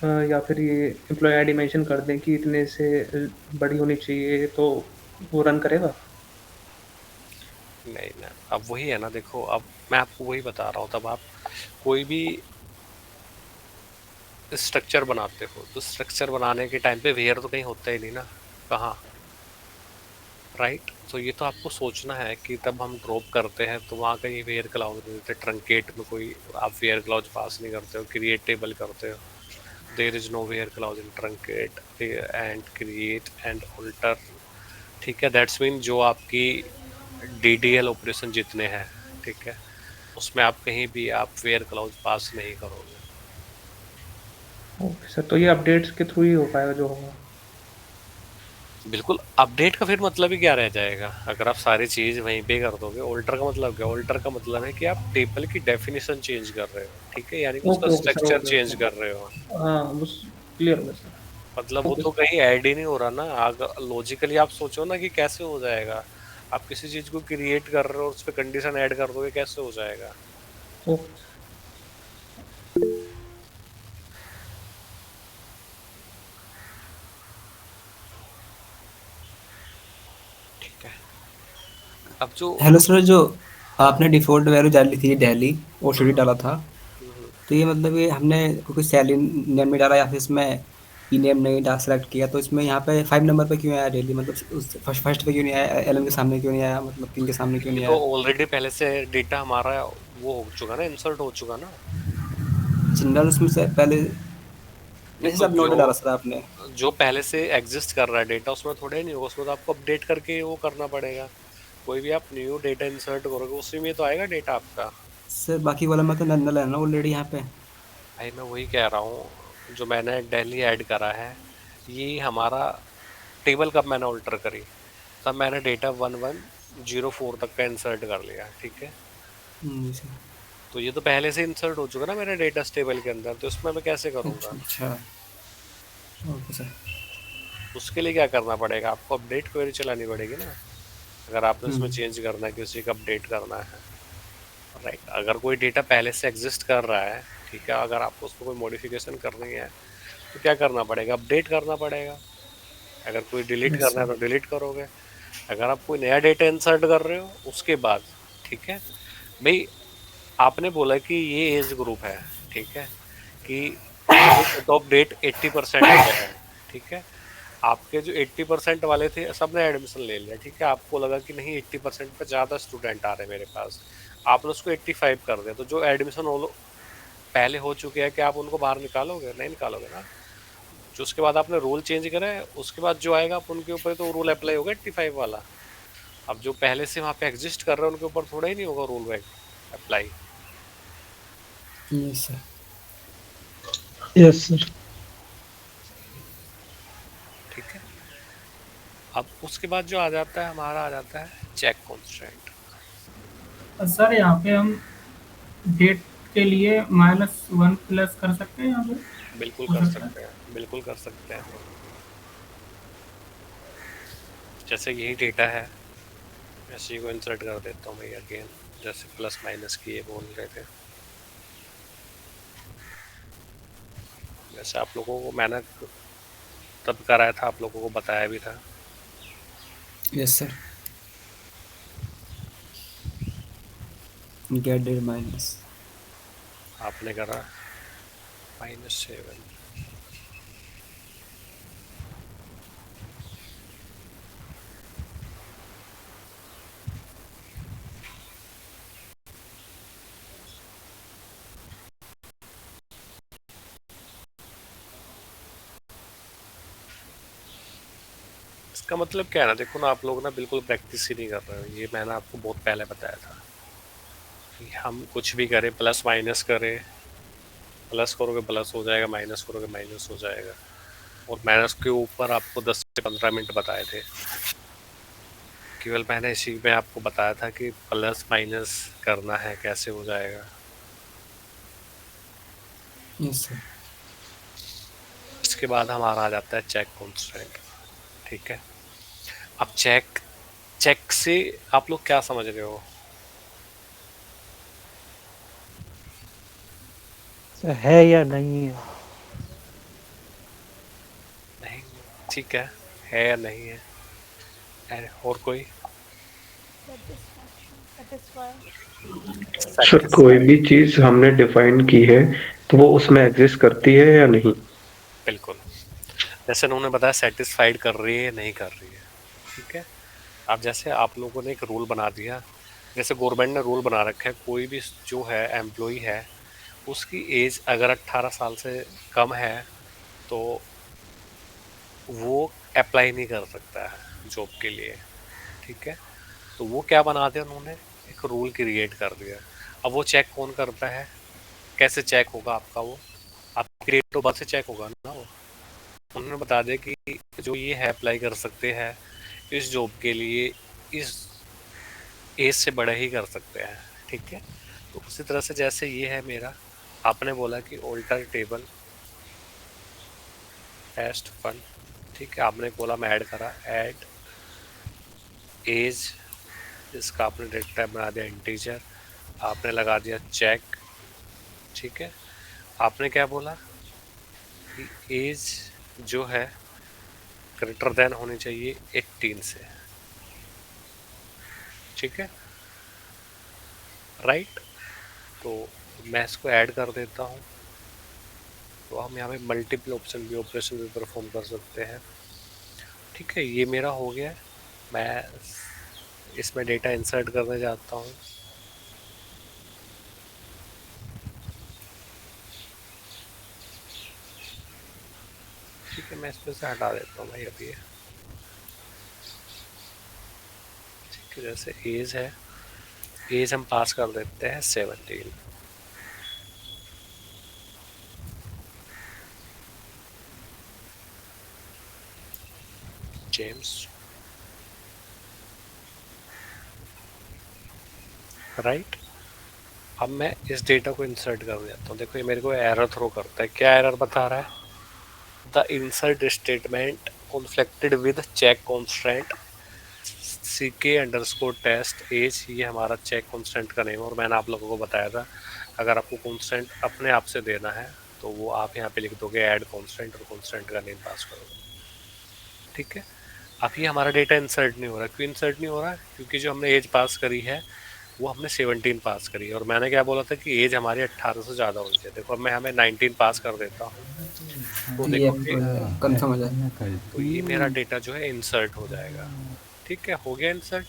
S3: या फिर ये एम्प्लॉय आईडी मेंशन कर दें कि इतने से बड़ी होनी चाहिए, तो वो रन करेगा?
S1: नहीं ना, अब वही है ना, देखो अब मैं आपको वही बता रहा हूँ, तब आप कोई भी स्ट्रक्चर बनाते हो तो स्ट्रक्चर बनाने के टाइम पे वेयर तो कहीं होता ही नहीं ना, कहाँ, राइट। तो ये तो आपको सोचना है कि तब हम ड्रॉप करते हैं तो वहाँ कहीं वेयर क्लाउज नहीं देते, ट्रंकेट में कोई आप वेयर क्लाउज पास नहीं करते हो, क्रिएट टेबल करते हो, there is no where clause in truncate and create and alter, ठीक है। दैट्स मीन जो आपकी DDL ऑपरेशन जितने हैं, ठीक है, उसमें आप कहीं भी आप वेयर क्लाउज पास नहीं करोगे।
S3: ओके सर, तो ये अपडेट्स के थ्रू ही हो पाएगा जो होगा?
S1: बिल्कुल, अपडेट का फिर मतलब ही क्या रह जाएगा अगर आप सारी चीज़ वहीं पे कर दोगे। ऑल्टर का मतलब क्या? ऑल्टर का मतलब है कि आप टेबल की डेफिनेशन चेंज कर रहे हो, ठीक है, यानी कि उसका
S3: okay okay sir,
S1: structure
S3: okay
S1: change
S3: okay.
S1: कर रहे हो।
S3: हाँ, बस क्लियर हो गया सर।
S1: मतलब वो
S3: ओके
S1: तो
S3: सर।
S1: कहीं ऐड ही नहीं हो रहा ना। लॉजिकली आप सोचो ना कि कैसे हो जाएगा। आप किसी चीज को क्रिएट कर रहे हो और उस पर कंडीशन ऐड कर दोगे, कैसे हो जाएगा?
S3: Okay sir.
S1: ठीक है। अब जो
S2: हेलो सर, जो आपने डिफ़ॉल्ट वैल्यू डाली थी दिल्ली और सिटी डाला था, तो ये मतलब ये हमने कोई सैलरी नेम नहीं डाला या फिर इसमें ई नेम नहीं डाल सेलेक्ट किया, तो इसमें यहाँ पे 5 नंबर पे क्यों आया दिल्ली? मतलब उस फर्स्ट फर्स्ट पे क्यों नहीं आया? एलन के सामने क्यों नहीं आया? मतलब किंग के सामने क्यों
S1: ये
S2: नहीं
S1: तो
S2: आया?
S1: ऑलरेडी पहले से डेटा हमारा वो हो चुका ना, इंसर्ट हो चुका ना।
S2: जनरल उसमें से पहले
S1: नहीं
S2: वैसे
S1: तो
S2: सब नोट डाला सर आपने।
S1: जो पहले से एग्जिस्ट कर रहा है डेटा, उसमें थोड़े नहीं होगा। उसमें तो आपको अपडेट करके वो करना पड़ेगा। कोई भी आप न्यू डेटा इंसर्ट करोगे उसी में तो आएगा डेटा आपका।
S2: सर बाकी वाला में तो नल है ना ऑलरेडी यहाँ पे।
S1: भाई मैं वही कह रहा हूँ, जो मैंने दिल्ली ऐड करा है, ये हमारा टेबल कब मैंने ऑल्टर करी, तब मैंने डेटा 1104 तक का इंसर्ट कर लिया, ठीक है।
S2: सर।
S1: तो ये तो पहले से इंसर्ट हो चुका ना मेरे डेटा टेबल के अंदर, तो इसमें मैं कैसे
S2: अच्छा
S1: करूँगा?
S2: अच्छा, ओके सर।
S1: उसके लिए क्या करना पड़ेगा? आपको अपडेट क्वेरी चलानी पड़ेगी ना, अगर आपने उसमें चेंज करना है, किसी का अपडेट करना है, राइट। अगर कोई डेटा पहले से एग्जिस्ट कर रहा है, ठीक है, अगर आपको उसमें कोई मॉडिफिकेशन करनी है तो क्या करना पड़ेगा? अपडेट करना पड़ेगा। अगर कोई डिलीट
S2: यस
S1: करना है
S2: सर।
S1: तो डिलीट करोगे। अगर आप कोई नया डेटा इंसर्ट कर रहे हो उसके बाद, ठीक है भाई, आपने बोला कि ये एज ग्रुप है, ठीक है, कि टॉप डेट 80% पे है, ठीक है। आपके जो 80% वाले थे सबने एडमिशन ले लिया, ठीक है। आपको लगा कि नहीं 80% पे ज़्यादा स्टूडेंट आ रहे हैं मेरे पास, आपने उसको 85 कर दिया। तो जो एडमिशन पहले हो चुके हैं, क्या आप उनको बाहर निकालोगे? नहीं निकालोगे ना। जो उसके बाद आपने रूल चेंज करा है, उसके बाद जो आएगा आप उनके ऊपर तो रूल अप्लाई होगा 85 वाला। अब जो पहले से वहाँ पे एग्जिस्ट कर रहे हैं उनके ऊपर थोड़ा ही नहीं होगा rule apply.
S2: Yes sir.
S6: Yes sir.
S1: ठीक है। अब उसके बाद जो आ जाता है हमारा, आ जाता है चेक कॉन्स्टेंट।
S11: सर यहाँ पे हम डेट के लिए -1 प्लस कर सकते हैं यहाँ पे?
S1: बिल्कुल
S11: हो
S1: कर
S11: सकता है।
S1: सकते हैं, बिल्कुल कर सकते हैं। जैसे यही डेटा है, ऐसे ही को इंसर्ट कर देता हूँ मैं अगेन, जैसे प्लस माइनस की ये बोल रहे थे। जैसे आप लोगों को मैंने तब कराया था, आप लोगों को बताया भी था।
S2: Yes sir. Get date minus
S1: आपने करा -7। इसका मतलब क्या है ना, देखो ना, आप लोग ना बिल्कुल प्रैक्टिस ही नहीं कर रहे हो। ये मैंने आपको बहुत पहले बताया था कि हम कुछ भी करें, प्लस माइनस करें, प्लस करोगे प्लस हो जाएगा, माइनस करोगे माइनस हो जाएगा। और माइनस के ऊपर आपको 10 से 15 मिनट बताए थे। केवल मैंने इसी में आपको बताया था कि प्लस माइनस करना है, कैसे हो जाएगा।
S2: Yes sir.
S1: इसके बाद हमारा आ जाता है चेक कॉन्स्टेंट, ठीक है। अब चेक से आप लोग क्या समझ रहे हो?
S6: है या नहीं है?
S1: नहीं, ठीक है या नहीं है? और कोई?
S3: सर कोई भी चीज हमने डिफाइन की है तो वो उसमें एग्जिस्ट करती है या नहीं?
S1: बिल्कुल, जैसे उन्होंने बताया सेटिस्फाइड कर रही है, नहीं कर रही है, ठीक है। अब जैसे आप लोगों ने एक रूल बना दिया, जैसे गवर्नमेंट ने रूल बना रखा है, कोई भी जो है एम्प्लॉई है, उसकी एज अगर 18 साल से कम है तो वो अप्लाई नहीं कर सकता है जॉब के लिए, ठीक है। तो वो क्या बना दिया उन्होंने, एक रूल क्रिएट कर दिया। अब वो चेक कौन करता है? कैसे चेक होगा आपका? वो आप क्रिएट तो बाद से चेक होगा ना वो। उन्होंने बता दिया कि जो ये है अप्लाई कर सकते हैं इस जॉब के लिए, इस एज से बड़ा ही कर सकते हैं, ठीक है। तो उसी तरह से जैसे ये है मेरा, आपने बोला कि ऑल्टर टेबल टेस्ट वन, ठीक है, आपने कॉलम ऐड करा, ऐड एज, इसका आपने डेटा टाइप बना दिया इंटीजर, आपने लगा दिया चेक, ठीक है। आपने क्या बोला कि एज जो है ग्रेटर देन होनी चाहिए 18 से, ठीक है, राइट। तो मैं इसको ऐड कर देता हूँ, तो हम यहाँ पे मल्टीपल ऑपरेशन भी परफॉर्म कर सकते हैं, ठीक है। ये मेरा हो गया, मैं इसमें डेटा इंसर्ट करने जाता हूँ। ठीक है, मैं इसमें से हटा देता हूँ भाई अभी ये, ठीक है। जैसे एज है, एज हम पास कर देते हैं 17, जेम्स, राइट। अब मैं इस डेटा को इंसर्ट कर देता हूँ। देखो ये मेरे को एरर थ्रो करता है, क्या एरर बता रहा है, the insert statement conflicted with check constant ck underscore test age, ये हमारा चेक कॉन्स्टेंट का नेम। और मैंने आप लोगों को बताया था अगर आपको कॉन्स्टेंट अपने आप से देना है तो वो आप यहाँ पे लिख दोगे ऐड कॉन्स्टेंट और कॉन्स्टेंट का नेम पास करोगे, ठीक है। अब ये हमारा डेटा इंसर्ट नहीं हो रहा, क्यों इंसर्ट नहीं हो रहा, क्योंकि जो हमने एज पास करी है वो हमने 17 पास करी है, और मैंने क्या बोला था कि एज हमारी 18 से ज़्यादा होनी चाहिए। देखो अब मैं हमें 19 पास कर देता हूँ, तो देखो
S2: कंफर्म हो जाए,
S1: तो ये मेरा डेटा जो है इंसर्ट हो जाएगा, ठीक है, हो गया insert.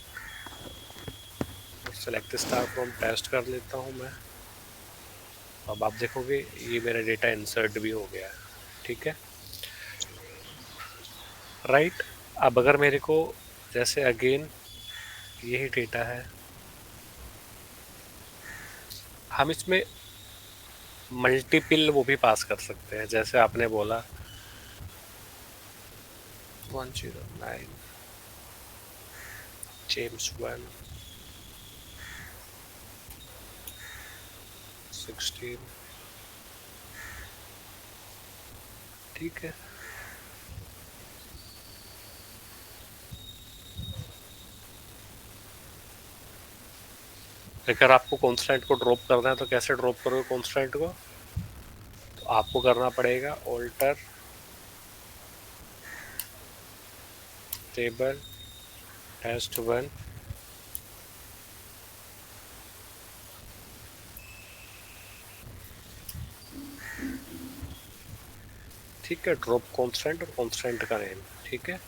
S1: Select star from test कर लेता हूँ मैं, अब आप देखोगे ये मेरा डेटा इंसर्ट भी हो गया है, ठीक है, राइट। अब अगर मेरे को जैसे अगेन यही डेटा है, हम इसमें मल्टीपल वो भी पास कर सकते हैं, जैसे आपने बोला 109 जेम्स 1 16, ठीक है। अगर आपको कॉन्स्टेंट को ड्रॉप करना है तो कैसे ड्रॉप करोगे कॉन्स्टेंट को, तो आपको करना पड़ेगा ऑल्टर टेबल टेस्ट 1, ठीक है, ड्रॉप कॉन्स्टेंट और कॉन्स्टेंट का नेम, ठीक है।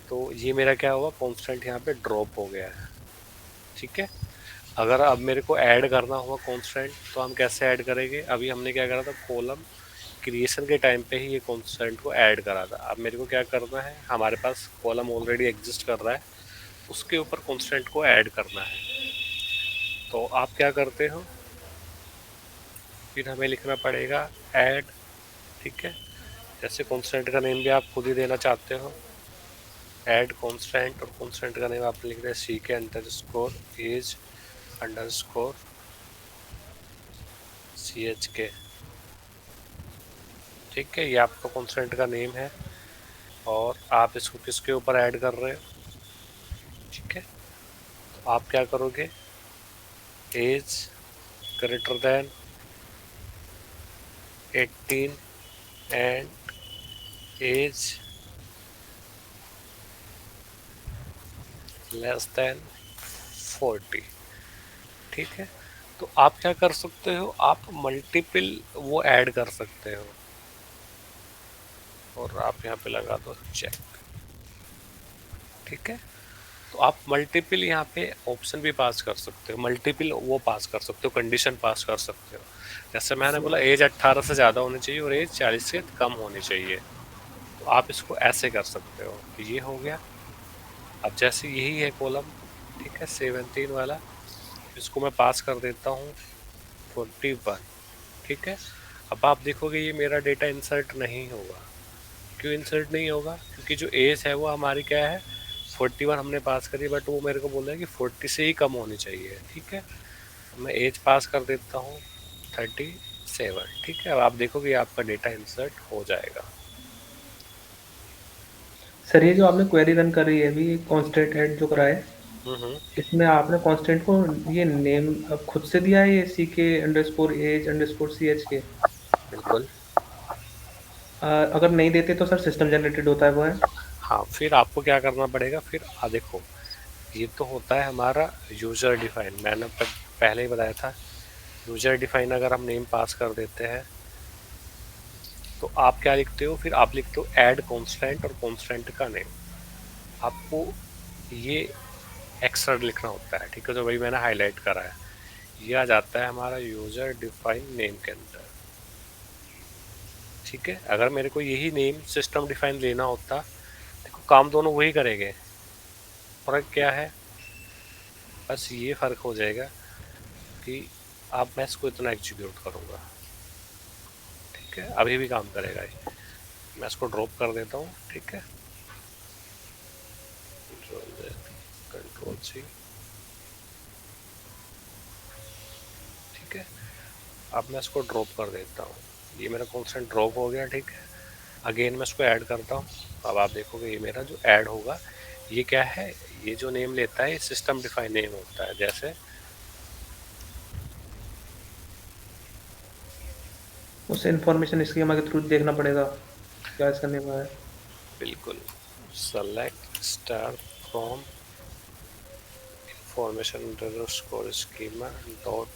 S1: तो ये मेरा क्या हुआ, कॉन्स्टेंट यहाँ पे ड्रॉप हो गया है, ठीक है। अगर अब मेरे को ऐड करना हुआ कॉन्स्टेंट तो हम कैसे ऐड करेंगे, अभी हमने क्या करा था, कॉलम क्रिएशन के टाइम पे ही ये कॉन्स्टेंट को ऐड करा था। अब मेरे को क्या करना है, हमारे पास कॉलम ऑलरेडी एग्जिस्ट कर रहा है, उसके ऊपर कॉन्स्टेंट को ऐड करना है। तो आप क्या करते हो, फिर हमें लिखना पड़ेगा ऐड, ठीक है। जैसे कॉन्स्टेंट का नेम भी आप खुद ही देना चाहते हो, ऐड कॉन्स्टेंट, और कॉन्स्टेंट का नेम आप लिख रहे हैं ck underscore age underscore ch, ठीक है। ये आपका कॉन्स्टेंट का नेम है और आप इसको किसके ऊपर ऐड कर रहे हो, ठीक है। तो आप क्या करोगे, age greater than 18 and age less than 40, ठीक है। तो आप क्या कर सकते हो, आप मल्टीपल वो ऐड कर सकते हो, और आप यहाँ पे लगा दो चेक, ठीक है। तो आप मल्टीपल यहाँ पे ऑप्शन भी पास कर सकते हो, मल्टीपल वो पास कर सकते हो, कंडीशन पास कर सकते हो। जैसे मैंने बोला एज 18 से ज़्यादा होनी चाहिए और एज 40 से कम होनी चाहिए, तो आप इसको ऐसे कर सकते हो। तो ये हो गया। अब जैसे यही है कॉलम, ठीक है, 17 वाला, इसको मैं पास कर देता हूँ 41, ठीक है। अब आप देखोगे ये मेरा डेटा इंसर्ट नहीं होगा, क्यों इंसर्ट नहीं होगा? क्योंकि जो एज है वो हमारी क्या है 41 हमने पास करी, बट वो मेरे को बोल रहा है कि 40 से ही कम होनी चाहिए। ठीक है, मैं एज पास कर देता हूँ 37। ठीक है, अब आप देखोगे आपका डेटा इंसर्ट हो जाएगा।
S3: सर ये जो आपने क्वेरी रन करी है अभी कांस्टेंट ऐड जो करा है, इसमें आपने कांस्टेंट को ये नेम अब खुद से दिया है ये CK_age_ch के?
S1: बिल्कुल।
S3: अगर नहीं देते तो सर सिस्टम जनरेटेड होता है वो है?
S1: हाँ, फिर आपको क्या करना पड़ेगा, फिर देखो ये तो होता है हमारा यूजर डिफाइन, मैंने पहले ही बताया था। यूजर डिफाइन अगर हम नेम पास कर देते हैं तो आप क्या लिखते हो, फिर आप लिखते हो ऐड कॉन्स्टेंट और कॉन्स्टेंट का नेम। आपको ये एक्स्ट्रा लिखना होता है। ठीक है, तो वही मैंने हाईलाइट करा है। ये आ जाता है हमारा यूजर डिफाइन नेम के अंदर। ठीक है, अगर मेरे को यही नेम सिस्टम डिफाइन लेना होता, देखो काम दोनों वही करेंगे, फर्क क्या है, बस ये फ़र्क हो जाएगा कि अब मैं इसको इतना एग्जीक्यूट करूँगा। ठीक है, अभी भी काम करेगा ये। मैं इसको ड्रॉप कर देता हूँ। ठीक है, Ctrl+C। ठीक है, अब मैं इसको ड्रॉप कर देता हूँ। ये मेरा कॉन्स्टेंट ड्रॉप हो गया। ठीक है, अगेन मैं इसको ऐड करता हूँ। अब आप देखोगे ये मेरा जो ऐड होगा ये क्या है, ये जो नेम लेता है सिस्टम डिफाइन नेम होता है। जैसे
S3: उसे इन्फॉर्मेशन स्कीमा के थ्रू देखना पड़ेगा क्या इसका नेम है।
S1: बिल्कुल, select star from information underscore schema dot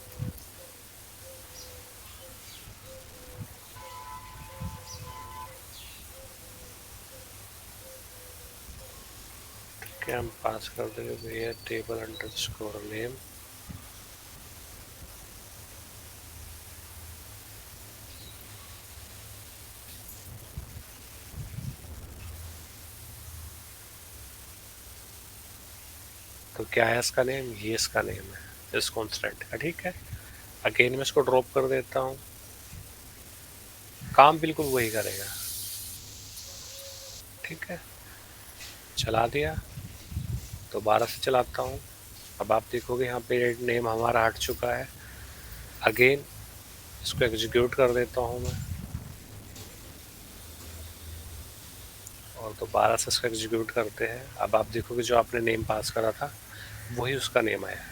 S1: ठीक है, हम पास कर देंगे वेयर टेबल अंडरस्कोर नेम। तो क्या है इसका नेम, ये इसका नेम है इस कॉन्स्टेंट का। ठीक है, अगेन मैं इसको ड्रॉप कर देता हूँ, काम बिल्कुल वही करेगा। ठीक है, चला दिया, दोबारा से चलाता हूँ। अब आप देखोगे यहाँ पे नेम हमारा हट चुका है। अगेन इसको एग्जीक्यूट कर देता हूँ मैं, और दोबारा से इसको एग्जीक्यूट करते हैं। अब आप देखोगे जो आपने नेम पास करा था वही उसका नेम आया है।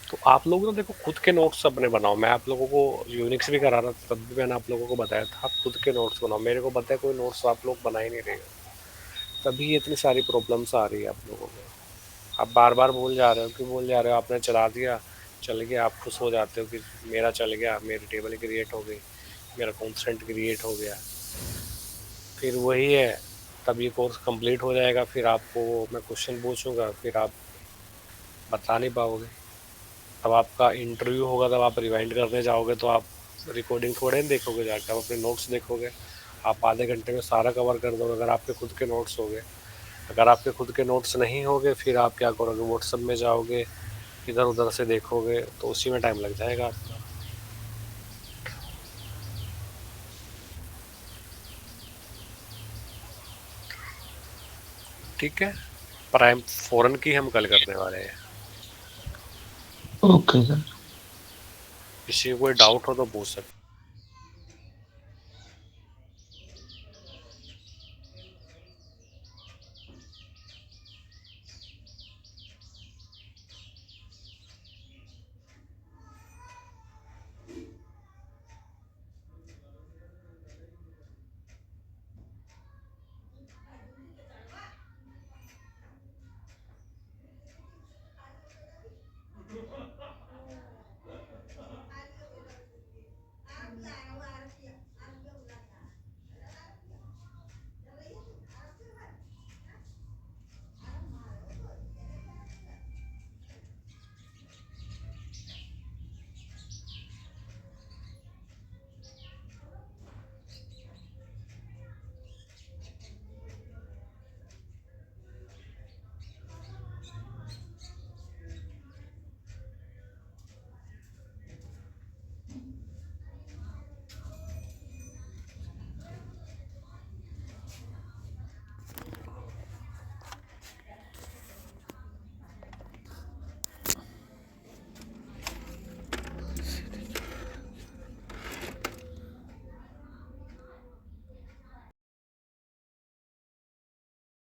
S1: तो आप लोग ना देखो खुद के नोट्स अपने बनाओ। मैं आप लोगों को यूनिक्स भी करा रहा था, तब भी मैंने आप लोगों को बताया था आप खुद के नोट्स बनाओ। मेरे को पता है कोई नोट्स आप लोग बना ही नहीं रहे, तभी ये इतनी सारी प्रॉब्लम्स आ रही है आप लोगों को। आप बार बार भूल जा रहे हो, क्यों भूल जा रहे हो? आपने चला दिया, चल गया, आप खुश हो जाते हो कि मेरा चल गया, मेरी टेबल क्रिएट हो गई, मेरा कॉन्स्टेंट क्रिएट हो गया। फिर वही है, तब ये कोर्स कंप्लीट हो जाएगा, फिर आपको मैं क्वेश्चन पूछूंगा, फिर आप बता नहीं पाओगे। तब आपका इंटरव्यू होगा, तब आप रिवाइंड करने जाओगे तो आप रिकॉर्डिंग थोड़े नहीं देखोगे, जाकर आप अपने नोट्स देखोगे। आप आधे घंटे में सारा कवर कर दोगे अगर आपके खुद के नोट्स होंगे। अगर आपके खुद के नोट्स नहीं होंगे फिर आप क्या करोगे, व्हाट्सएप में जाओगे, इधर उधर से देखोगे, तो उसी में टाइम लग जाएगा आपका। ठीक है, प्राइम फॉरन की हम कल करने वाले हैं।
S3: Okay sir.
S1: किसी को कोई डाउट हो तो पूछ सकते।